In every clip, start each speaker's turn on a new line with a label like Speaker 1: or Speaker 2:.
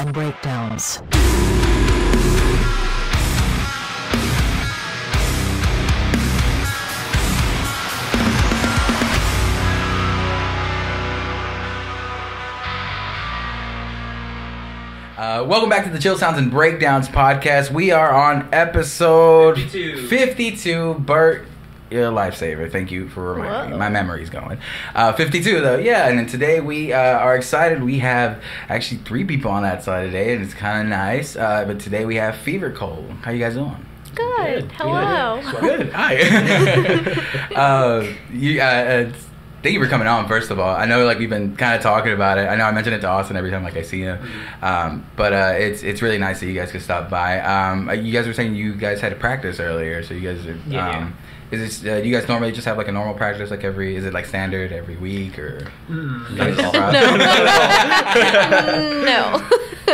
Speaker 1: and breakdowns.
Speaker 2: Welcome back to the Chill Sounds and Breakdowns podcast. We are on episode 52. Bert, you're a lifesaver. Thank you for reminding me. My memory's going. 52 though, yeah. And then today we are excited. We have actually 3 people on that side today, and it's kind of nice. But today we have Fever Cole. How you guys doing?
Speaker 3: Good. Hello.
Speaker 2: Good. Hi. Thank you for coming on, first of all. I know, like, we've been kind of talking about it. I know I mention it to Austin every time, like, I see him. But it's really nice that you guys could stop by. You guys were saying you guys had a practice earlier, so you guys are... Is this, do you guys normally just have, like, a normal practice, like, is it, like, standard every week, or...
Speaker 3: No.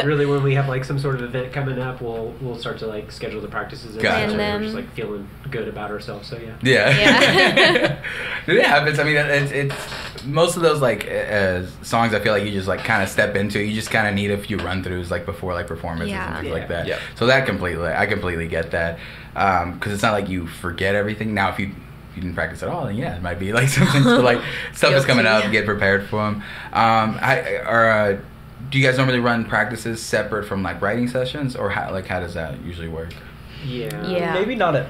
Speaker 4: Really, when we have, like, some sort of event coming up, we'll start to, like, schedule the practices and we're just, like, feeling good about ourselves, so yeah.
Speaker 2: Yeah. It happens. I mean, it's most of those, like, songs I feel like you just, like, kind of step into. You just kind of need a few run-throughs, like, before, like, performances and things like that. Yeah. So I completely get that. Because it's not like you forget everything. Now, if you didn't practice at all, then yeah, it might be, like, something, so, like, stuff is coming up, get prepared for them. Do you guys normally run practices separate from, like, writing sessions, or how does that usually work?
Speaker 3: Yeah.
Speaker 5: Maybe not at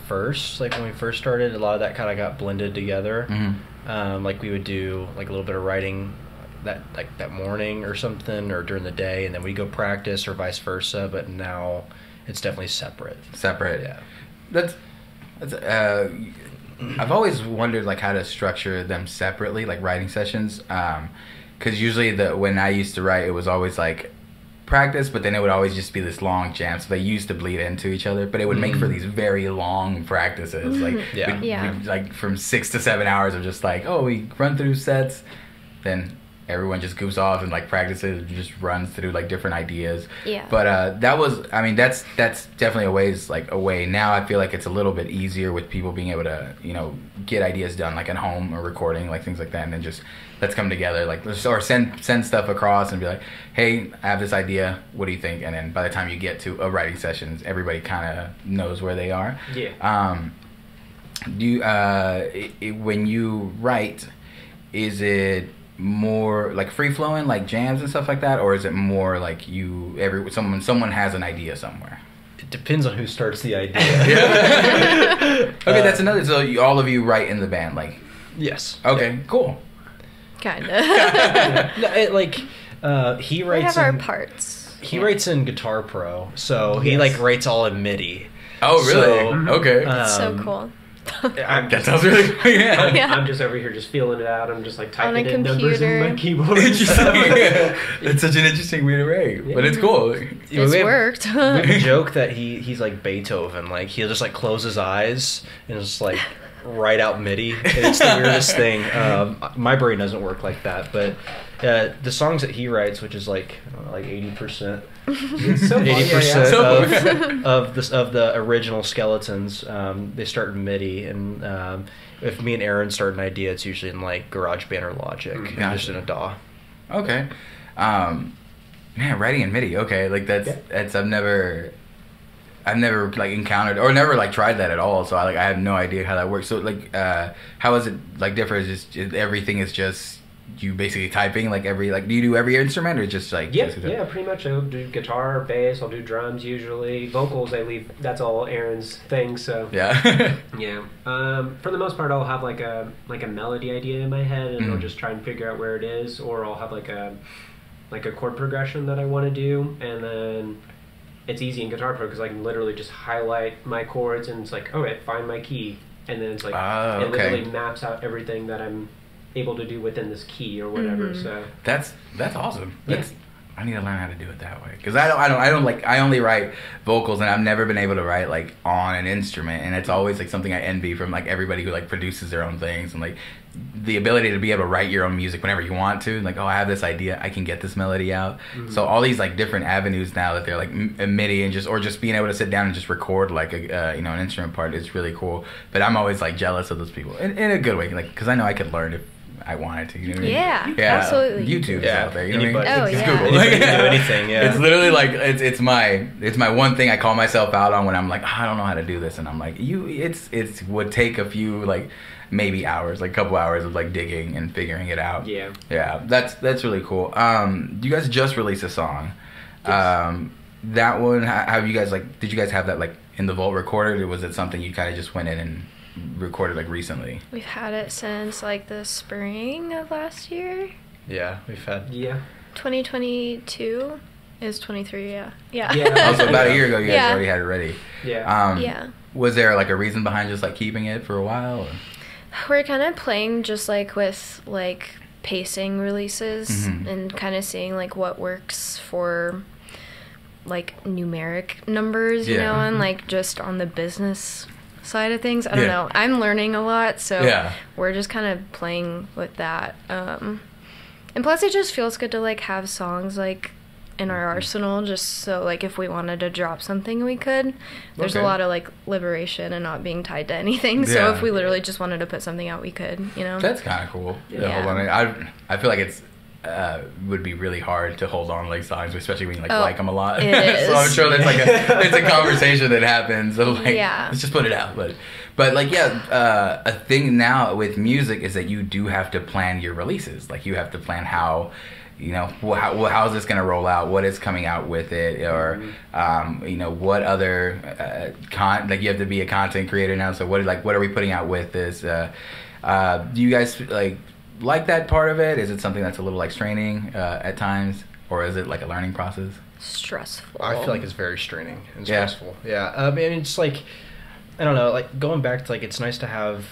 Speaker 5: first. Like, when we first started, a lot of that kind of got blended together. Mm-hmm. Like, we would do, like, a little bit of writing that morning or something, or during the day, and then we'd go practice, or vice versa. But now it's definitely separate.
Speaker 2: Yeah. That's I've always wondered, like, how to structure them separately, like writing sessions. Because usually when I used to write, it was always like practice, but then it would always just be this long jam. So they used to bleed into each other, but it would make for these very long practices. Like, we'd, like, from 6 to 7 hours of just like, we run through sets, then everyone just goofs off and, like, practices, just runs through, like, different ideas. Yeah. But that's definitely a way. Now I feel like it's a little bit easier with people being able to, get ideas done, like, at home or recording, like, things like that, and then just let's come together, like, or send stuff across and be like, hey, I have this idea, what do you think? And then by the time you get to a writing session, everybody kind of knows where they are. Yeah. Do you when you write, is it more like free flowing, like jams and stuff like that, or is it more like someone has an idea somewhere?
Speaker 5: It depends on who starts the idea.
Speaker 2: Okay, that's another. So all of you write in the band, like?
Speaker 5: Yes.
Speaker 2: Okay, cool.
Speaker 3: Kinda.
Speaker 5: He writes.
Speaker 3: We have our parts.
Speaker 5: He writes in Guitar Pro, so he like writes all in MIDI.
Speaker 2: Oh, really? Okay.
Speaker 3: That's so cool.
Speaker 2: That sounds really cool. Yeah.
Speaker 4: I'm just over here just feeling it out. I'm just, like, typing in
Speaker 3: computer.
Speaker 4: numbers in my keyboard.
Speaker 2: It's such an interesting way to write, but it's cool.
Speaker 3: It's worked.
Speaker 5: We have a joke that he's like Beethoven. Like, he'll just, like, close his eyes and just, like, write out MIDI. And it's the weirdest thing. My brain doesn't work like that, but the songs that he writes, which is like 80%. 80% of the original Skeletons, they start in MIDI, and if me and Aaron start an idea, it's usually in, like, GarageBand or Logic, and just in a DAW.
Speaker 2: Okay, man, writing in MIDI. Okay, like that's I've never like encountered or never, like, tried that at all. So I have no idea how that works. So, like, how is it, like, different? Is just everything is just you basically typing, like, do you do every instrument, or just, like...
Speaker 4: Yeah, pretty much. I'll do guitar, bass, I'll do drums usually. Vocals, that's all Aaron's thing, so...
Speaker 2: Yeah.
Speaker 4: Yeah. For the most part, I'll have, like a melody idea in my head, and I'll just try and figure out where it is, or I'll have, like a chord progression that I want to do, and then it's easy in Guitar Pro because I can literally just highlight my chords, and it's like, find my key, and then it's like, it literally maps out everything that I'm able to do within this key or whatever. So
Speaker 2: that's awesome. I need to learn how to do it that way, because I only write vocals, and I've never been able to write, like, on an instrument, and it's always, like, something I envy from, like, everybody who, like, produces their own things, and, like, the ability to be able to write your own music whenever you want to, like, I have this idea, I can get this melody out. So all these, like, different avenues now that they're, like, MIDI and just being able to sit down and just record, like, an instrument part is really cool. But I'm always, like, jealous of those people in a good way, like, because I know I could learn if I wanted to. You know what I mean?
Speaker 3: Yeah, absolutely.
Speaker 2: YouTube's
Speaker 5: Yeah,
Speaker 2: out there. You know
Speaker 5: anybody,
Speaker 2: what I mean?
Speaker 3: Oh,
Speaker 2: Just
Speaker 3: yeah.
Speaker 2: Google.
Speaker 5: Anybody can do anything. Yeah,
Speaker 2: It's literally like it's my one thing I call myself out on when I'm like, I don't know how to do this, and I'm like, it would take a few like maybe hours, like a couple hours of like digging and figuring it out. Yeah, that's really cool. You guys just released a song.
Speaker 4: Yes.
Speaker 2: That one, have you guys like? Did you guys have that like in the vault recorded, or was it something you kind of just went in and recorded like recently?
Speaker 3: We've had it since like the spring of last year.
Speaker 5: yeah, we've had.
Speaker 4: Yeah.
Speaker 3: 2022 is 23. Yeah.
Speaker 2: Also, about a year ago, you guys
Speaker 3: Yeah.
Speaker 2: already had it ready.
Speaker 4: Yeah.
Speaker 3: Yeah.
Speaker 2: Was there like a reason behind just like keeping it for a while? Or?
Speaker 3: We're kind of playing just like with like pacing releases and kind of seeing like what works for like numeric numbers, you
Speaker 2: Yeah.
Speaker 3: know, and like just on the business side of things. I don't
Speaker 2: Yeah.
Speaker 3: know. I'm learning a lot, so
Speaker 2: Yeah.
Speaker 3: we're just kind of playing with that. And plus it just feels good to like have songs like in our arsenal, just so like if we wanted to drop something we could. There's
Speaker 2: Okay.
Speaker 3: a lot of like liberation and not being tied to anything. So
Speaker 2: Yeah.
Speaker 3: if we literally just wanted to put something out, we could, you know.
Speaker 2: That's kind of cool.
Speaker 3: Yeah.
Speaker 2: Hold on. I feel like it's would be really hard to hold on to like songs, especially when you like them a lot.
Speaker 3: It is.
Speaker 2: So I'm sure that's like it's a conversation that happens. So like,
Speaker 3: Yeah.
Speaker 2: let's just put it out. But like a thing now with music is that you do have to plan your releases. Like you have to plan how. You know, how's this going to roll out? What is coming out with it? Or, you know, what other like you have to be a content creator now. So what are we putting out with this? Do you guys like that part of it? Is it something that's a little like straining at times, or is it like a learning process?
Speaker 3: Stressful.
Speaker 5: I feel like it's very straining and
Speaker 2: Yeah.
Speaker 5: stressful. Yeah. I mean, it's like, I don't know, like going back to like, it's nice to have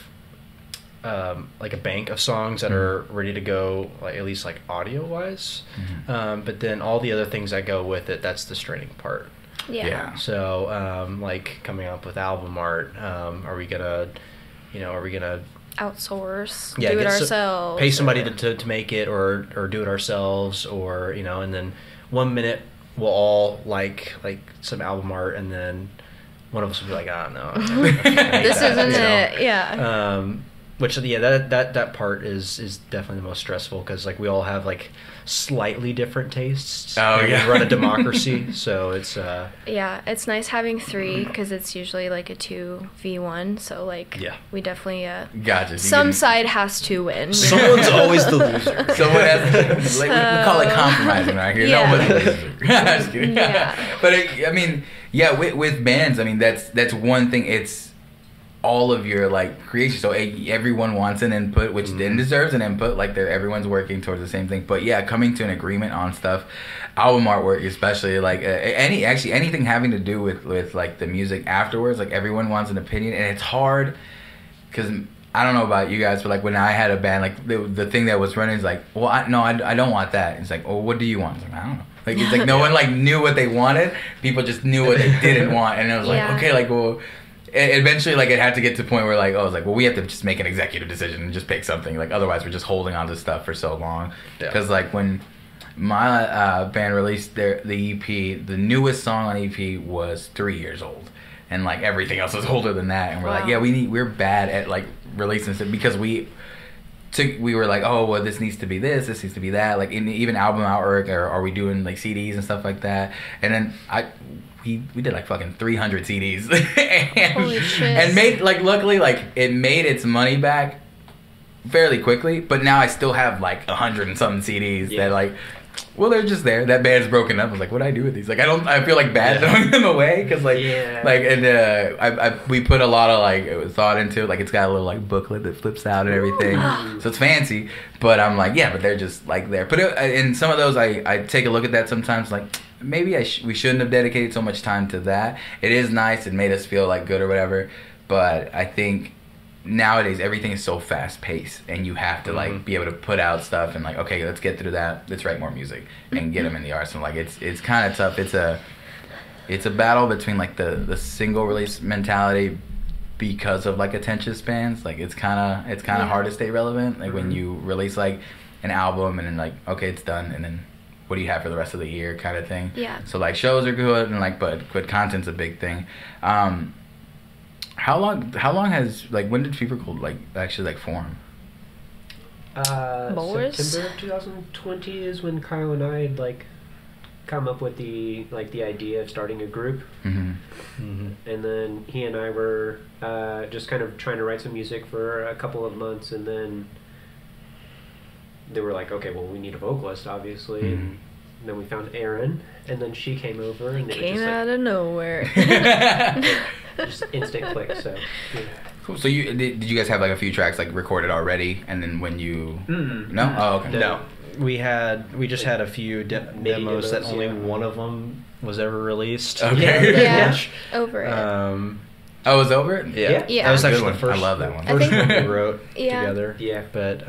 Speaker 5: like a bank of songs that are ready to go, like at least like audio wise. But then all the other things that go with it, that's the straining part.
Speaker 3: Yeah.
Speaker 5: So like coming up with album art, are we gonna
Speaker 3: Outsource.
Speaker 5: yeah,
Speaker 3: do it
Speaker 5: get
Speaker 3: ourselves.
Speaker 5: pay somebody
Speaker 3: or-
Speaker 5: to make it, or do it ourselves, or you know, and then 1 minute we'll all like some album art, and then one of us will be like, I don't know,
Speaker 3: This isn't it. Yeah.
Speaker 5: Which yeah, that part is definitely the most stressful, because like we all have like slightly different tastes.
Speaker 2: Oh,
Speaker 5: and
Speaker 2: yeah.
Speaker 5: we run a democracy, so it's
Speaker 3: Yeah, it's nice having 3 because it's usually like a 2v1. So like,
Speaker 5: Yeah.
Speaker 3: we definitely
Speaker 2: Gotcha. So you
Speaker 3: some
Speaker 2: can-
Speaker 3: side has to win.
Speaker 5: someone's always the loser.
Speaker 2: Someone has like we call it compromising right here.
Speaker 3: Yeah.
Speaker 2: Nobody's a loser. Just kidding.
Speaker 3: Yeah.
Speaker 2: But I mean, yeah, with bands, I mean that's one thing. It's all of your like creation. So everyone wants an input, which then deserves an input. Like everyone's working towards the same thing. But yeah, coming to an agreement on stuff, album artwork especially, like anything having to do with like the music afterwards. Like everyone wants an opinion, and it's hard because I don't know about you guys, but like when I had a band, like the thing that was running is like, well, I don't want that. It's like, oh, what do you want? It's like, I don't know. Like it's like no one like knew what they wanted. People just knew what they didn't want, and it was like,
Speaker 3: Yeah.
Speaker 2: okay, like well. Eventually, like it had to get to the point where, like, I was like, well, we have to just make an executive decision and just pick something. Like, otherwise, we're just holding on to stuff for so long.
Speaker 5: Yeah.
Speaker 2: Because, like, when my band released the EP, the newest song on EP was 3 years old, and like everything else was older than that. And we're like,
Speaker 3: Wow.
Speaker 2: yeah, we're bad at like releasing stuff because we were like, oh, well, this needs to be this needs to be that. Like, even album artwork, or are we doing like CDs and stuff like that? And then we did like fucking 300 CDs and,
Speaker 3: Holy shit.
Speaker 2: and made like luckily like it made its money back fairly quickly, but now I still have like 100 and something CDs that like, well, they're just there. That band's broken up. I was like, what do I do with these? Like, I feel like bad throwing them away because like and we put a lot of like thought into it. Like it's got a little like booklet that flips out and everything, so it's fancy. But I'm like, yeah, but they're just like there. But in some of those, I take a look at that sometimes. Like maybe we shouldn't have dedicated so much time to that. It is nice. It made us feel like good or whatever. But I think nowadays everything is so fast paced, and you have to like be able to put out stuff and like, okay, let's get through that. Let's write more music and get them in the arsenal. Like it's kind of tough. It's a battle between like the single release mentality because of like attention spans. Like it's kind of hard to stay relevant. Like when you release like an album and then like, okay, it's done, and then what do you have for the rest of the year kind of thing.
Speaker 3: Yeah.
Speaker 2: So like shows are good, and like but content's a big thing. How long has like when did Fever Cold like actually like form?
Speaker 3: Boris?
Speaker 4: September of 2020 is when Kyle and I had like come up with the idea of starting a group. And then he and I were just kind of trying to write some music for a couple of months, and then they were like, okay, well, we need a vocalist, obviously. And then we found Erin, and then she came over, and it
Speaker 3: Came
Speaker 4: was just
Speaker 3: out of nowhere.
Speaker 4: just instant click. So yeah.
Speaker 2: Cool. So did you guys have like a few tracks like recorded already, and then when you no? Oh, okay.
Speaker 5: No. We just had a few demos that only one of them was ever released.
Speaker 2: Okay.
Speaker 3: Yeah, over it.
Speaker 2: Oh, it was over it?
Speaker 4: Yeah.
Speaker 3: Yeah.
Speaker 5: That was
Speaker 2: Good
Speaker 5: actually
Speaker 2: one.
Speaker 5: the first.
Speaker 2: I love that one.
Speaker 5: First
Speaker 3: I
Speaker 5: one
Speaker 3: think-
Speaker 5: we wrote
Speaker 3: Yeah.
Speaker 5: together.
Speaker 4: Yeah.
Speaker 5: But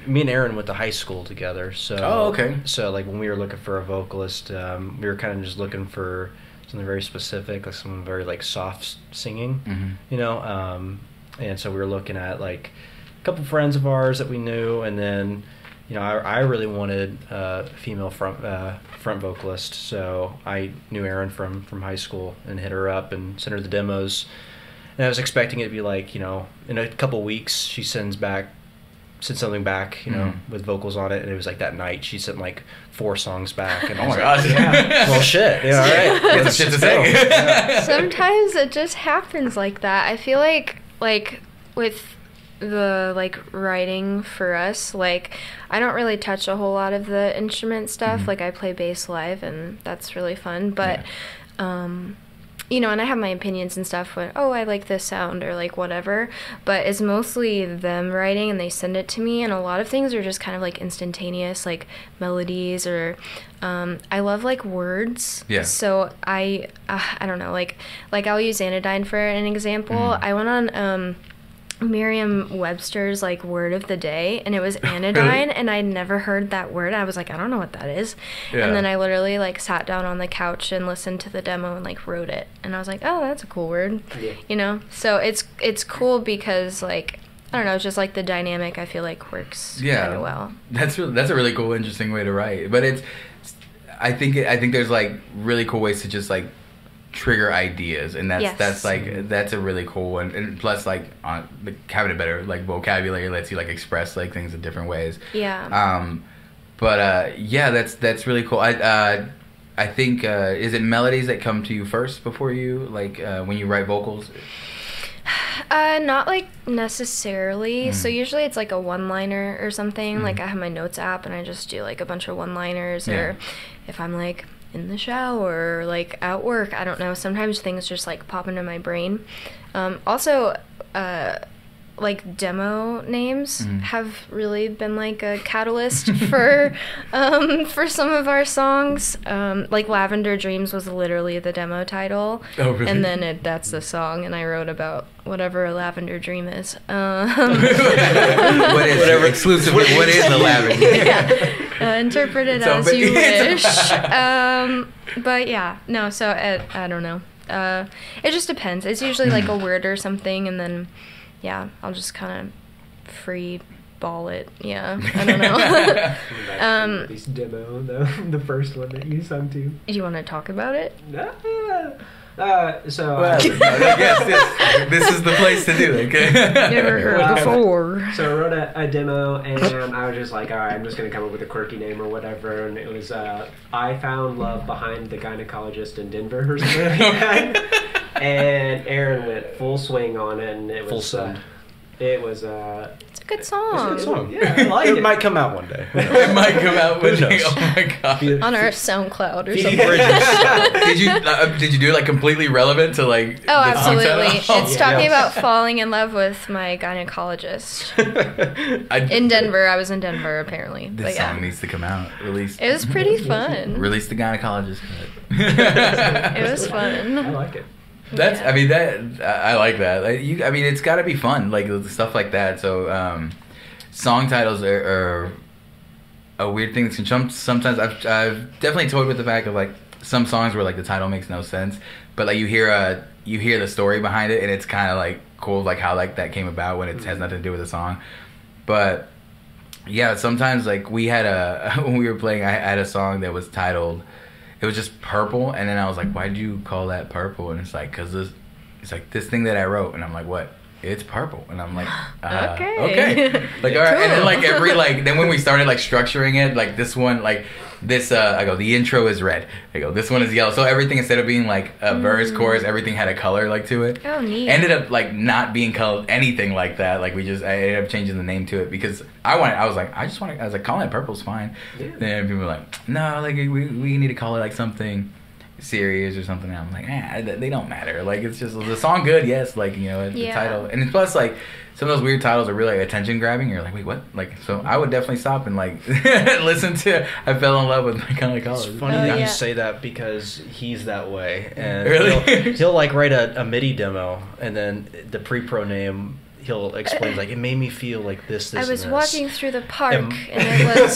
Speaker 5: me and Aaron went to high school together. So
Speaker 2: Oh, okay.
Speaker 5: So like when we were looking for a vocalist, we were kind of just looking for something very specific, like someone very like soft singing, you know. And so we were looking at like a couple friends of ours that we knew, and then you know I really wanted a female front vocalist, so I knew Erin from high school and hit her up and sent her the demos, and I was expecting it to be like, you know, in a couple weeks she sent something back, you know, with vocals on it, and it was like that night she sent like 4 songs back, and I
Speaker 2: Oh
Speaker 5: was
Speaker 2: my
Speaker 5: like,
Speaker 2: gosh.
Speaker 5: yeah, well shit, yeah, all right,
Speaker 2: Yeah,
Speaker 5: let's
Speaker 2: shit to
Speaker 5: just
Speaker 2: say.
Speaker 5: go. Yeah.
Speaker 3: Sometimes it just happens like that. I feel like with the like writing for us, like I don't really touch a whole lot of the instrument stuff. Like I play bass live, and that's really fun, but you know, and I have my opinions and stuff when, oh, I like this sound or like whatever, but it's mostly them writing and they send it to me, and a lot of things are just kind of like instantaneous, like melodies or I love like words.
Speaker 2: Yeah.
Speaker 3: So I don't know, like I'll use Anodyne for an example. I went on Merriam-Webster's like word of the day, and it was anodyne, and I'd never heard that word. I was like, I don't know what that is.
Speaker 2: Yeah.
Speaker 3: And then I literally like sat down on the couch and listened to the demo and like wrote it, and I was like, oh, that's a cool word.
Speaker 4: Yeah.
Speaker 3: You know, so it's cool because like I don't know, it's just like the dynamic I feel like works kind of well.
Speaker 2: That's a really cool, interesting way to write. But I think there's like really cool ways to just like trigger ideas, and that's a really cool one. And plus, like having a better like vocabulary lets you like express like things in different ways.
Speaker 3: Yeah.
Speaker 2: Yeah, that's really cool. I think is it melodies that come to you first before you like when you write vocals?
Speaker 3: Not like necessarily. So usually it's like a one-liner or something. Like I have my notes app and I just do like a bunch of one-liners, or if I'm like in the shower or like at work, I don't know, sometimes things just like pop into my brain. Also like demo names have really been like a catalyst for some of our songs. Like Lavender Dreams was literally the demo title.
Speaker 2: Oh, really?
Speaker 3: And then that's the song, and I wrote about whatever a lavender dream is.
Speaker 2: Whatever exclusively, what is the lavender?
Speaker 3: Yeah. Interpret it
Speaker 2: So,
Speaker 3: as
Speaker 2: but-
Speaker 3: you wish. But yeah, no, so I don't know. It just depends. It's usually like a word or something, and then yeah, I'll just kind of free ball it. Yeah, I don't know.
Speaker 4: This demo, the first one that you sung to.
Speaker 3: Do you want to talk about it?
Speaker 4: So
Speaker 2: Well, yes, this is the place to do it. Okay?
Speaker 3: Never heard before.
Speaker 4: So I wrote a demo, and I was just like, all right, I'm just going to come up with a quirky name or whatever. And it was, I Found Love Behind the Gynecologist in Denver or something like that. And Aaron went full swing on it, and it was...
Speaker 5: Full send.
Speaker 4: It was...
Speaker 3: It's a good song.
Speaker 5: It's a good song.
Speaker 4: Yeah, I like
Speaker 5: it
Speaker 4: it.
Speaker 5: might come out one day.
Speaker 2: It might come out with
Speaker 5: Who knows?
Speaker 2: oh my god.
Speaker 3: On our SoundCloud or
Speaker 5: Feeding
Speaker 3: something.
Speaker 2: Did you do it like completely relevant to like
Speaker 3: Oh,
Speaker 2: the song title?
Speaker 3: absolutely.
Speaker 2: Oh,
Speaker 3: It's
Speaker 2: yeah.
Speaker 3: talking about falling in love with my gynecologist. In Denver. I was in Denver, apparently.
Speaker 2: This
Speaker 3: But
Speaker 2: song
Speaker 3: yeah.
Speaker 2: needs to come out. Release.
Speaker 3: It was pretty fun.
Speaker 2: Release the gynecologist cut.
Speaker 3: It was
Speaker 4: I
Speaker 3: fun.
Speaker 4: like it.
Speaker 2: That's.
Speaker 3: Yeah.
Speaker 2: I mean I like that. Like, I mean it's got to be fun, like stuff like that. So song titles are a weird thing. Sometimes I've definitely toyed with the fact of like some songs where like the title makes no sense, but like you hear the story behind it, and it's kind of like cool, like how like that came about when it has nothing to do with the song. But yeah, sometimes like we had when we were playing, I had a song that was titled. It was just Purple, and then I was like, "Why did you call that Purple?" And it's like, "Cause it's like this thing that I wrote," and I'm like, "What?" it's purple, and I'm like,
Speaker 3: Okay.
Speaker 2: like, all right.
Speaker 3: Cool.
Speaker 2: And then like every like then when we started like structuring it, like this one, like this I go, the intro is red. I go, this one is yellow. So everything, instead of being like a verse, chorus, everything had a color like to it.
Speaker 3: Oh, neat.
Speaker 2: Ended up like not being called anything like that. Like I ended up changing the name to it because I was like calling it purple's fine.
Speaker 4: Yeah.
Speaker 2: Then people were like, no, like we need to call it like something serious or something. And I'm like, they don't matter. Like it's just the song good, yes. Like the title, and plus like some of those weird titles are really like, attention grabbing. You're like, wait, what? Like, so I would definitely stop and like listen to. I fell in love with my kind of colors.
Speaker 5: It's funny that you say that because he's that way, and
Speaker 2: really?
Speaker 5: he'll like write a MIDI demo, and then the pre-pro name. He'll explain like it made me feel like this.
Speaker 3: I was
Speaker 5: and this.
Speaker 3: walking through the park and it was.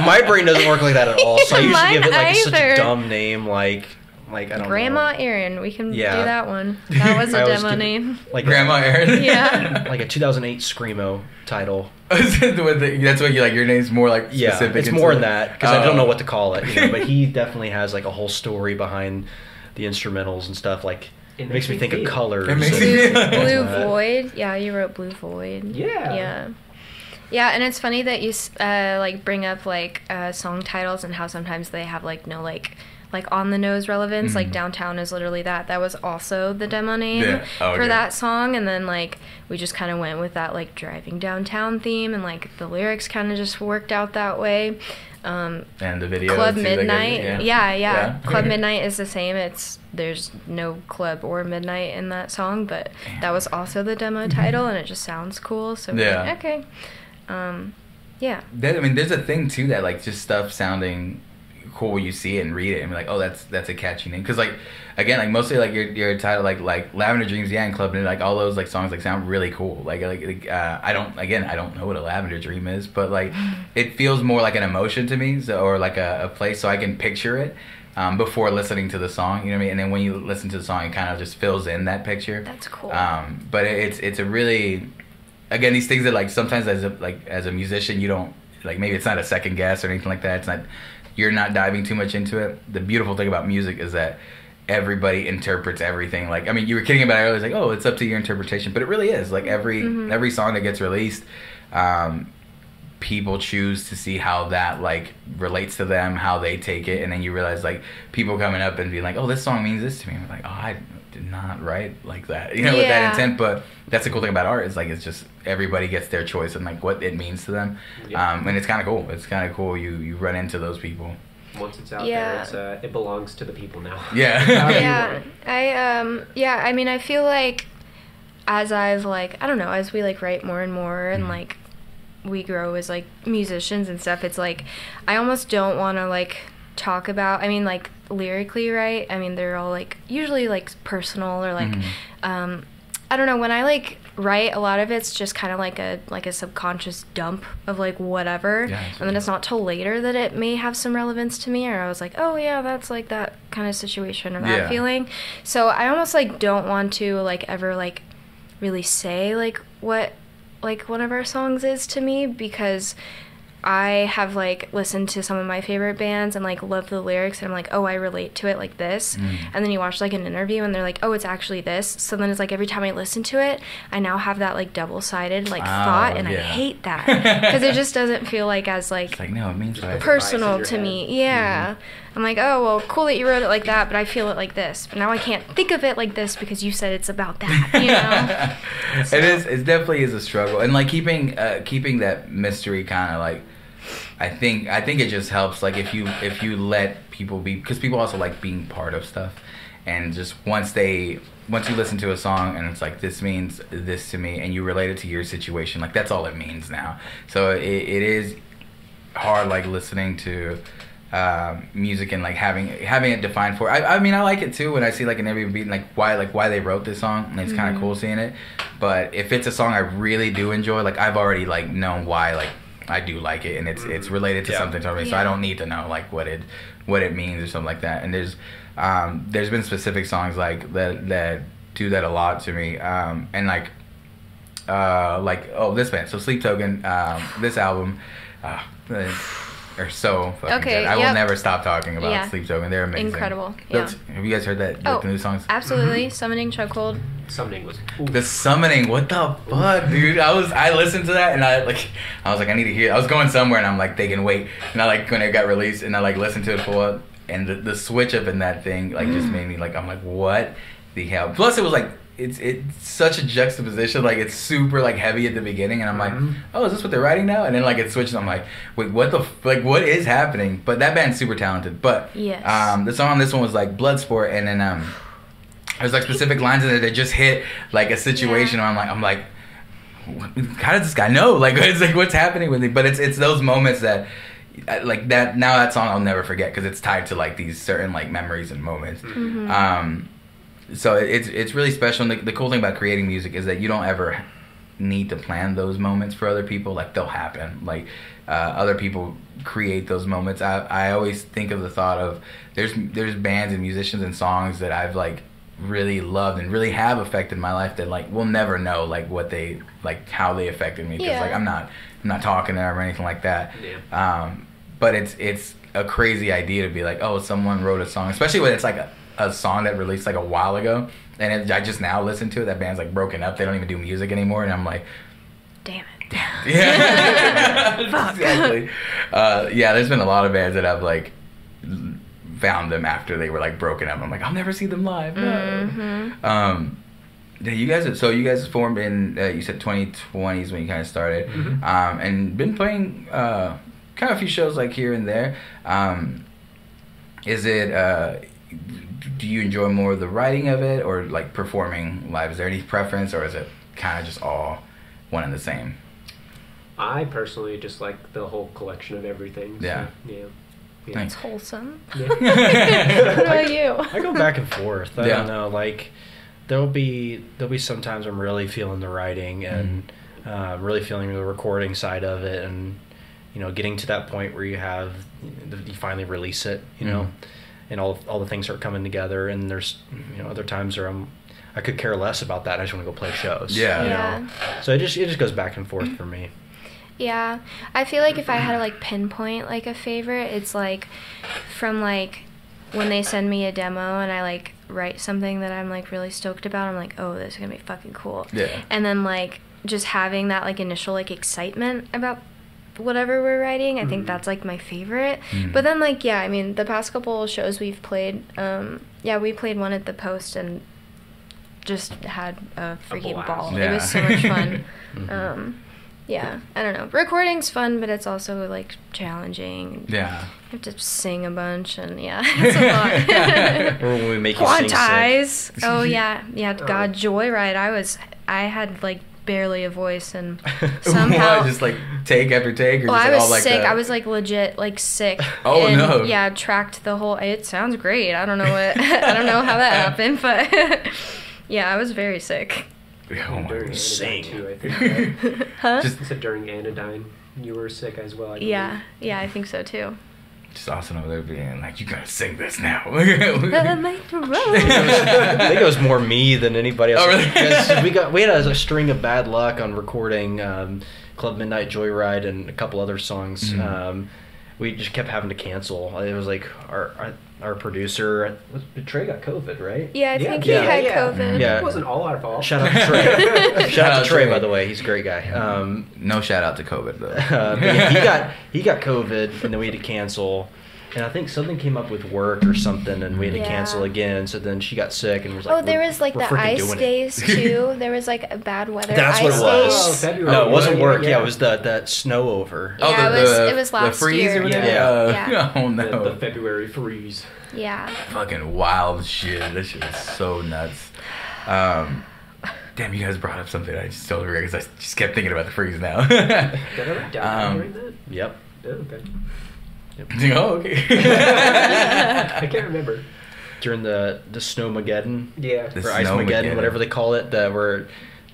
Speaker 5: My brain doesn't work like that at all. So I usually
Speaker 3: Mine
Speaker 5: give it like such
Speaker 3: either.
Speaker 5: a dumb name, like I don't
Speaker 3: Grandma
Speaker 5: know.
Speaker 3: Erin. We can
Speaker 5: Yeah.
Speaker 3: do that one. That was
Speaker 5: I
Speaker 3: a
Speaker 5: always
Speaker 3: demo
Speaker 5: give-
Speaker 3: name.
Speaker 5: Like
Speaker 2: Grandma Erin.
Speaker 3: Yeah.
Speaker 5: like a 2008 screamo title.
Speaker 2: That's what you like. Your name's more like
Speaker 5: Yeah,
Speaker 2: specific.
Speaker 5: it's
Speaker 2: into
Speaker 5: more
Speaker 2: it.
Speaker 5: than that because I don't know what to call it. But he definitely has like a whole story behind the instrumentals and stuff. Like it makes me think of colors.
Speaker 2: It makes
Speaker 5: and-
Speaker 2: me-
Speaker 3: Blue
Speaker 5: and-
Speaker 3: Void. Yeah, you wrote Blue Void.
Speaker 4: Yeah.
Speaker 3: Yeah. Yeah, and it's funny that you like bring up like song titles and how sometimes they have like no like on the nose relevance. Like Downtown is literally that. That was also the demo name
Speaker 2: Yeah. Oh,
Speaker 3: for
Speaker 2: okay.
Speaker 3: that song, and then like we just kind of went with that like driving downtown theme, and like the lyrics kind of just worked out that way.
Speaker 2: And the video.
Speaker 3: Club
Speaker 2: seems like
Speaker 3: Midnight. Yeah.
Speaker 2: Yeah.
Speaker 3: Club Midnight is the same. There's no club or midnight in that song, but that was also the demo title, and it just sounds cool. So we're
Speaker 2: Yeah.
Speaker 3: like, okay. Yeah.
Speaker 2: There's a thing too that like just stuff sounding cool when you see it and read it and be like, oh, that's a catchy name. Because like again, like mostly like your title like Lavender Dreams, yeah, and Club Midnight, like all those like songs like sound really cool. Like I don't know what a lavender dream is, but like it feels more like an emotion to me, or like a place, so I can picture it before listening to the song. You know what I mean? And then when you listen to the song, it kind of just fills in that picture.
Speaker 3: That's cool.
Speaker 2: But it's a really, again, these things that like sometimes as a musician you don't like, maybe it's not a second guess or anything like that. It's not, you're not diving too much into it. The beautiful thing about music is that everybody interprets everything. Like, I mean, you were kidding about it earlier. It's like, oh, it's up to your interpretation, but it really is. Like every song that gets released, people choose to see how that like relates to them, how they take it, and then you realize like people coming up and being like, oh, this song means this to me. I'm like, oh, I did not write like that, with that intent. But that's the cool thing about art, is like it's just everybody gets their choice and like what it means to them. And it's kind of cool. It's kind of cool. You run into those people.
Speaker 4: Once it's out there, it belongs to the people now.
Speaker 2: Yeah.
Speaker 3: I mean, I feel like as I've like, I don't know, as we like write more and more and like we grow as like musicians and stuff, it's like I almost don't want to like talk about, I mean, like lyrically, right? I mean, they're all like usually like personal or like I don't know, when I like write, a lot of it's just kind of like a subconscious dump of like whatever, and then it's not till later that it may have some relevance to me, or I was like, oh yeah, that's like that kind of situation or that feeling. So I almost like don't want to like ever like really say like what like one of our songs is to me, because I have like listened to some of my favorite bands and like love the lyrics, and I'm like, oh, I relate to it like this. And then you watch like an interview and they're like, oh, it's actually this. So then it's like every time I listen to it, I now have that like double-sided like thought, and I hate that because it just doesn't feel like as like,
Speaker 2: It's like, no, it means
Speaker 3: personal to me. I'm like, oh, well, cool that you wrote it like that, but I feel it like this. But now I can't think of it like this because you said it's about that, So.
Speaker 2: It definitely is a struggle, and like keeping that mystery kind of like, I think it just helps, like if you let people be, because people also like being part of stuff, and just once you listen to a song and it's like, this means this to me, and you relate it to your situation, like that's all it means now. So it is hard like listening to music and like having it defined for. I mean, I like it too when I see like an interview being like why they wrote this song, and it's kind of cool seeing it. But if it's a song I really do enjoy, like I've already like known why like I do like it, and it's related to something to me, so I don't need to know like what it means or something like that. And there's been specific songs like that do that a lot to me, and like this band, so Sleep Token, this album, are so fucking
Speaker 3: Okay,
Speaker 2: good. I will
Speaker 3: yep.
Speaker 2: never stop talking about
Speaker 3: Yeah.
Speaker 2: Sleep Token. They're amazing.
Speaker 3: Incredible, yeah.
Speaker 2: Have you guys heard that?
Speaker 3: Oh,
Speaker 2: The new songs?
Speaker 3: absolutely. Summoning Chokehold.
Speaker 4: Summoning was.
Speaker 2: The Summoning, what the fuck, dude? I listened to that and I was like, I need to hear it. I was going somewhere and I'm like, they can wait. And I like when it got released and I like listened to it full up and the switch up in that thing like just made me like, I'm like, what the hell? Plus it was like it's such a juxtaposition. Like it's super like heavy at the beginning and I'm like, oh, is this what they're writing now? And then like it switches. I'm like, wait, what the like what is happening? But that band's super talented. But
Speaker 3: Yes.
Speaker 2: the song on this one was like Bloodsport and then there's like specific lines in there that just hit like a situation where I'm like, how does this guy know? Like it's like what's happening with me? But it's those moments that like that. Now that song I'll never forget because it's tied to like these certain like memories and moments. So it's really special. And the cool thing about creating music is that you don't ever need to plan those moments for other people. Like they'll happen. Like other people create those moments. I always think of the thought of there's bands and musicians and songs that I've like really loved and really have affected my life that like we'll never know like what they like how they affected me because like I'm not talking to them or anything like that. But it's a crazy idea to be like, oh, someone wrote a song, especially when it's like a song that released like a while ago and I just now listen to it. That band's like broken up, they don't even do music anymore, and I'm like,
Speaker 3: Damn it.
Speaker 2: yeah. Exactly. Yeah, there's been a lot of bands that I've like found them after they were like broken up. I'm like, I'll never see them live. No. Yeah, you guys formed in you said 2020 is when you kind of started, and been playing kind of a few shows like here and there. Is it do you enjoy more the writing of it or like performing live? Is there any preference or is it kind of just all one and the same?
Speaker 4: I personally just like the whole collection of everything. So,
Speaker 2: Yeah.
Speaker 3: It's wholesome.
Speaker 4: Yeah.
Speaker 3: What about you?
Speaker 5: I go back and forth. I
Speaker 2: Yeah.
Speaker 5: don't know. Like there'll be sometimes I'm really feeling the writing and really feeling the recording side of it, and getting to that point where you finally release it, and all the things start coming together. And there's other times where I could care less about that. I just want to go play shows.
Speaker 2: Yeah.
Speaker 5: So it just goes back and forth for me.
Speaker 3: Yeah, I feel like if I had to like pinpoint like a favorite, it's like from like when they send me a demo and I like write something that I'm like really stoked about. I'm like, oh, this is gonna be fucking cool.
Speaker 2: Yeah.
Speaker 3: And then like just having that like initial like excitement about whatever we're writing, I think that's like my favorite. But then like I mean the past couple shows we've played, we played one at the Post and just had a freaking ball.
Speaker 2: Yeah.
Speaker 3: It was so much fun. Yeah, I don't know. Recording's fun, but it's also like challenging.
Speaker 2: Yeah.
Speaker 3: You have to sing a bunch, and it's a lot.
Speaker 5: Or when we make you sing sick.
Speaker 3: Quantize. Oh yeah. God, Joyride. I had like barely a voice, and somehow
Speaker 2: What, just like take after take, or
Speaker 3: well,
Speaker 2: just
Speaker 3: I was
Speaker 2: all like
Speaker 3: sick.
Speaker 2: that?
Speaker 3: I was like legit like sick.
Speaker 2: Oh,
Speaker 3: and,
Speaker 2: no.
Speaker 3: Yeah, tracked the whole. It sounds great. I don't know I don't know how that happened, but yeah, I was very sick.
Speaker 2: Oh my
Speaker 4: During
Speaker 2: God.
Speaker 5: Sing.
Speaker 4: Anodyne too, I think. Right?
Speaker 3: Huh?
Speaker 2: Just
Speaker 4: I said during Anodyne, you were sick as well. I believe.
Speaker 3: Yeah, I think so too.
Speaker 2: Just Austin over there being like, you gotta sing this now.
Speaker 3: I
Speaker 5: I think it was more me than anybody else.
Speaker 2: Oh, really?
Speaker 5: Because we had a string of bad luck on recording Club Midnight Joyride and a couple other songs. We just kept having to cancel. It was like our producer, Trey got COVID, right?
Speaker 3: Yeah, I think he had COVID.
Speaker 5: Yeah.
Speaker 4: It wasn't all our fault.
Speaker 5: Shout out to Trey. Shout out to Trey, by the way. He's a great guy.
Speaker 2: No shout out to COVID though.
Speaker 5: But yeah, he got COVID, and then we had to cancel. And I think something came up with work or something, and we had to cancel again. So then she got sick and was like,
Speaker 3: there was like
Speaker 5: we're
Speaker 3: the
Speaker 5: freaking
Speaker 3: ice
Speaker 5: doing it."
Speaker 3: days too. There was like a bad weather.
Speaker 5: That's
Speaker 3: ice
Speaker 5: what it was.
Speaker 4: Oh,
Speaker 3: days.
Speaker 4: February.
Speaker 5: No, it wasn't
Speaker 4: Yeah,
Speaker 5: work.
Speaker 4: yeah.
Speaker 5: Yeah, it was that snow over.
Speaker 3: Yeah, it was last
Speaker 2: the freeze
Speaker 3: year.
Speaker 2: or whatever?
Speaker 3: Yeah.
Speaker 2: Oh no.
Speaker 4: The February freeze.
Speaker 3: Yeah.
Speaker 2: Fucking wild shit. This shit is so nuts. Damn, you guys brought up something I just totally forgot because I just kept thinking about the freeze now.
Speaker 4: Did I write down during that?
Speaker 5: Yep.
Speaker 4: Oh, okay.
Speaker 2: Oh, okay.
Speaker 4: I can't remember.
Speaker 5: During the Snowmageddon
Speaker 4: Yeah.
Speaker 2: The
Speaker 5: or Ice
Speaker 2: Snowmageddon.
Speaker 5: Mageddon, whatever they call it, where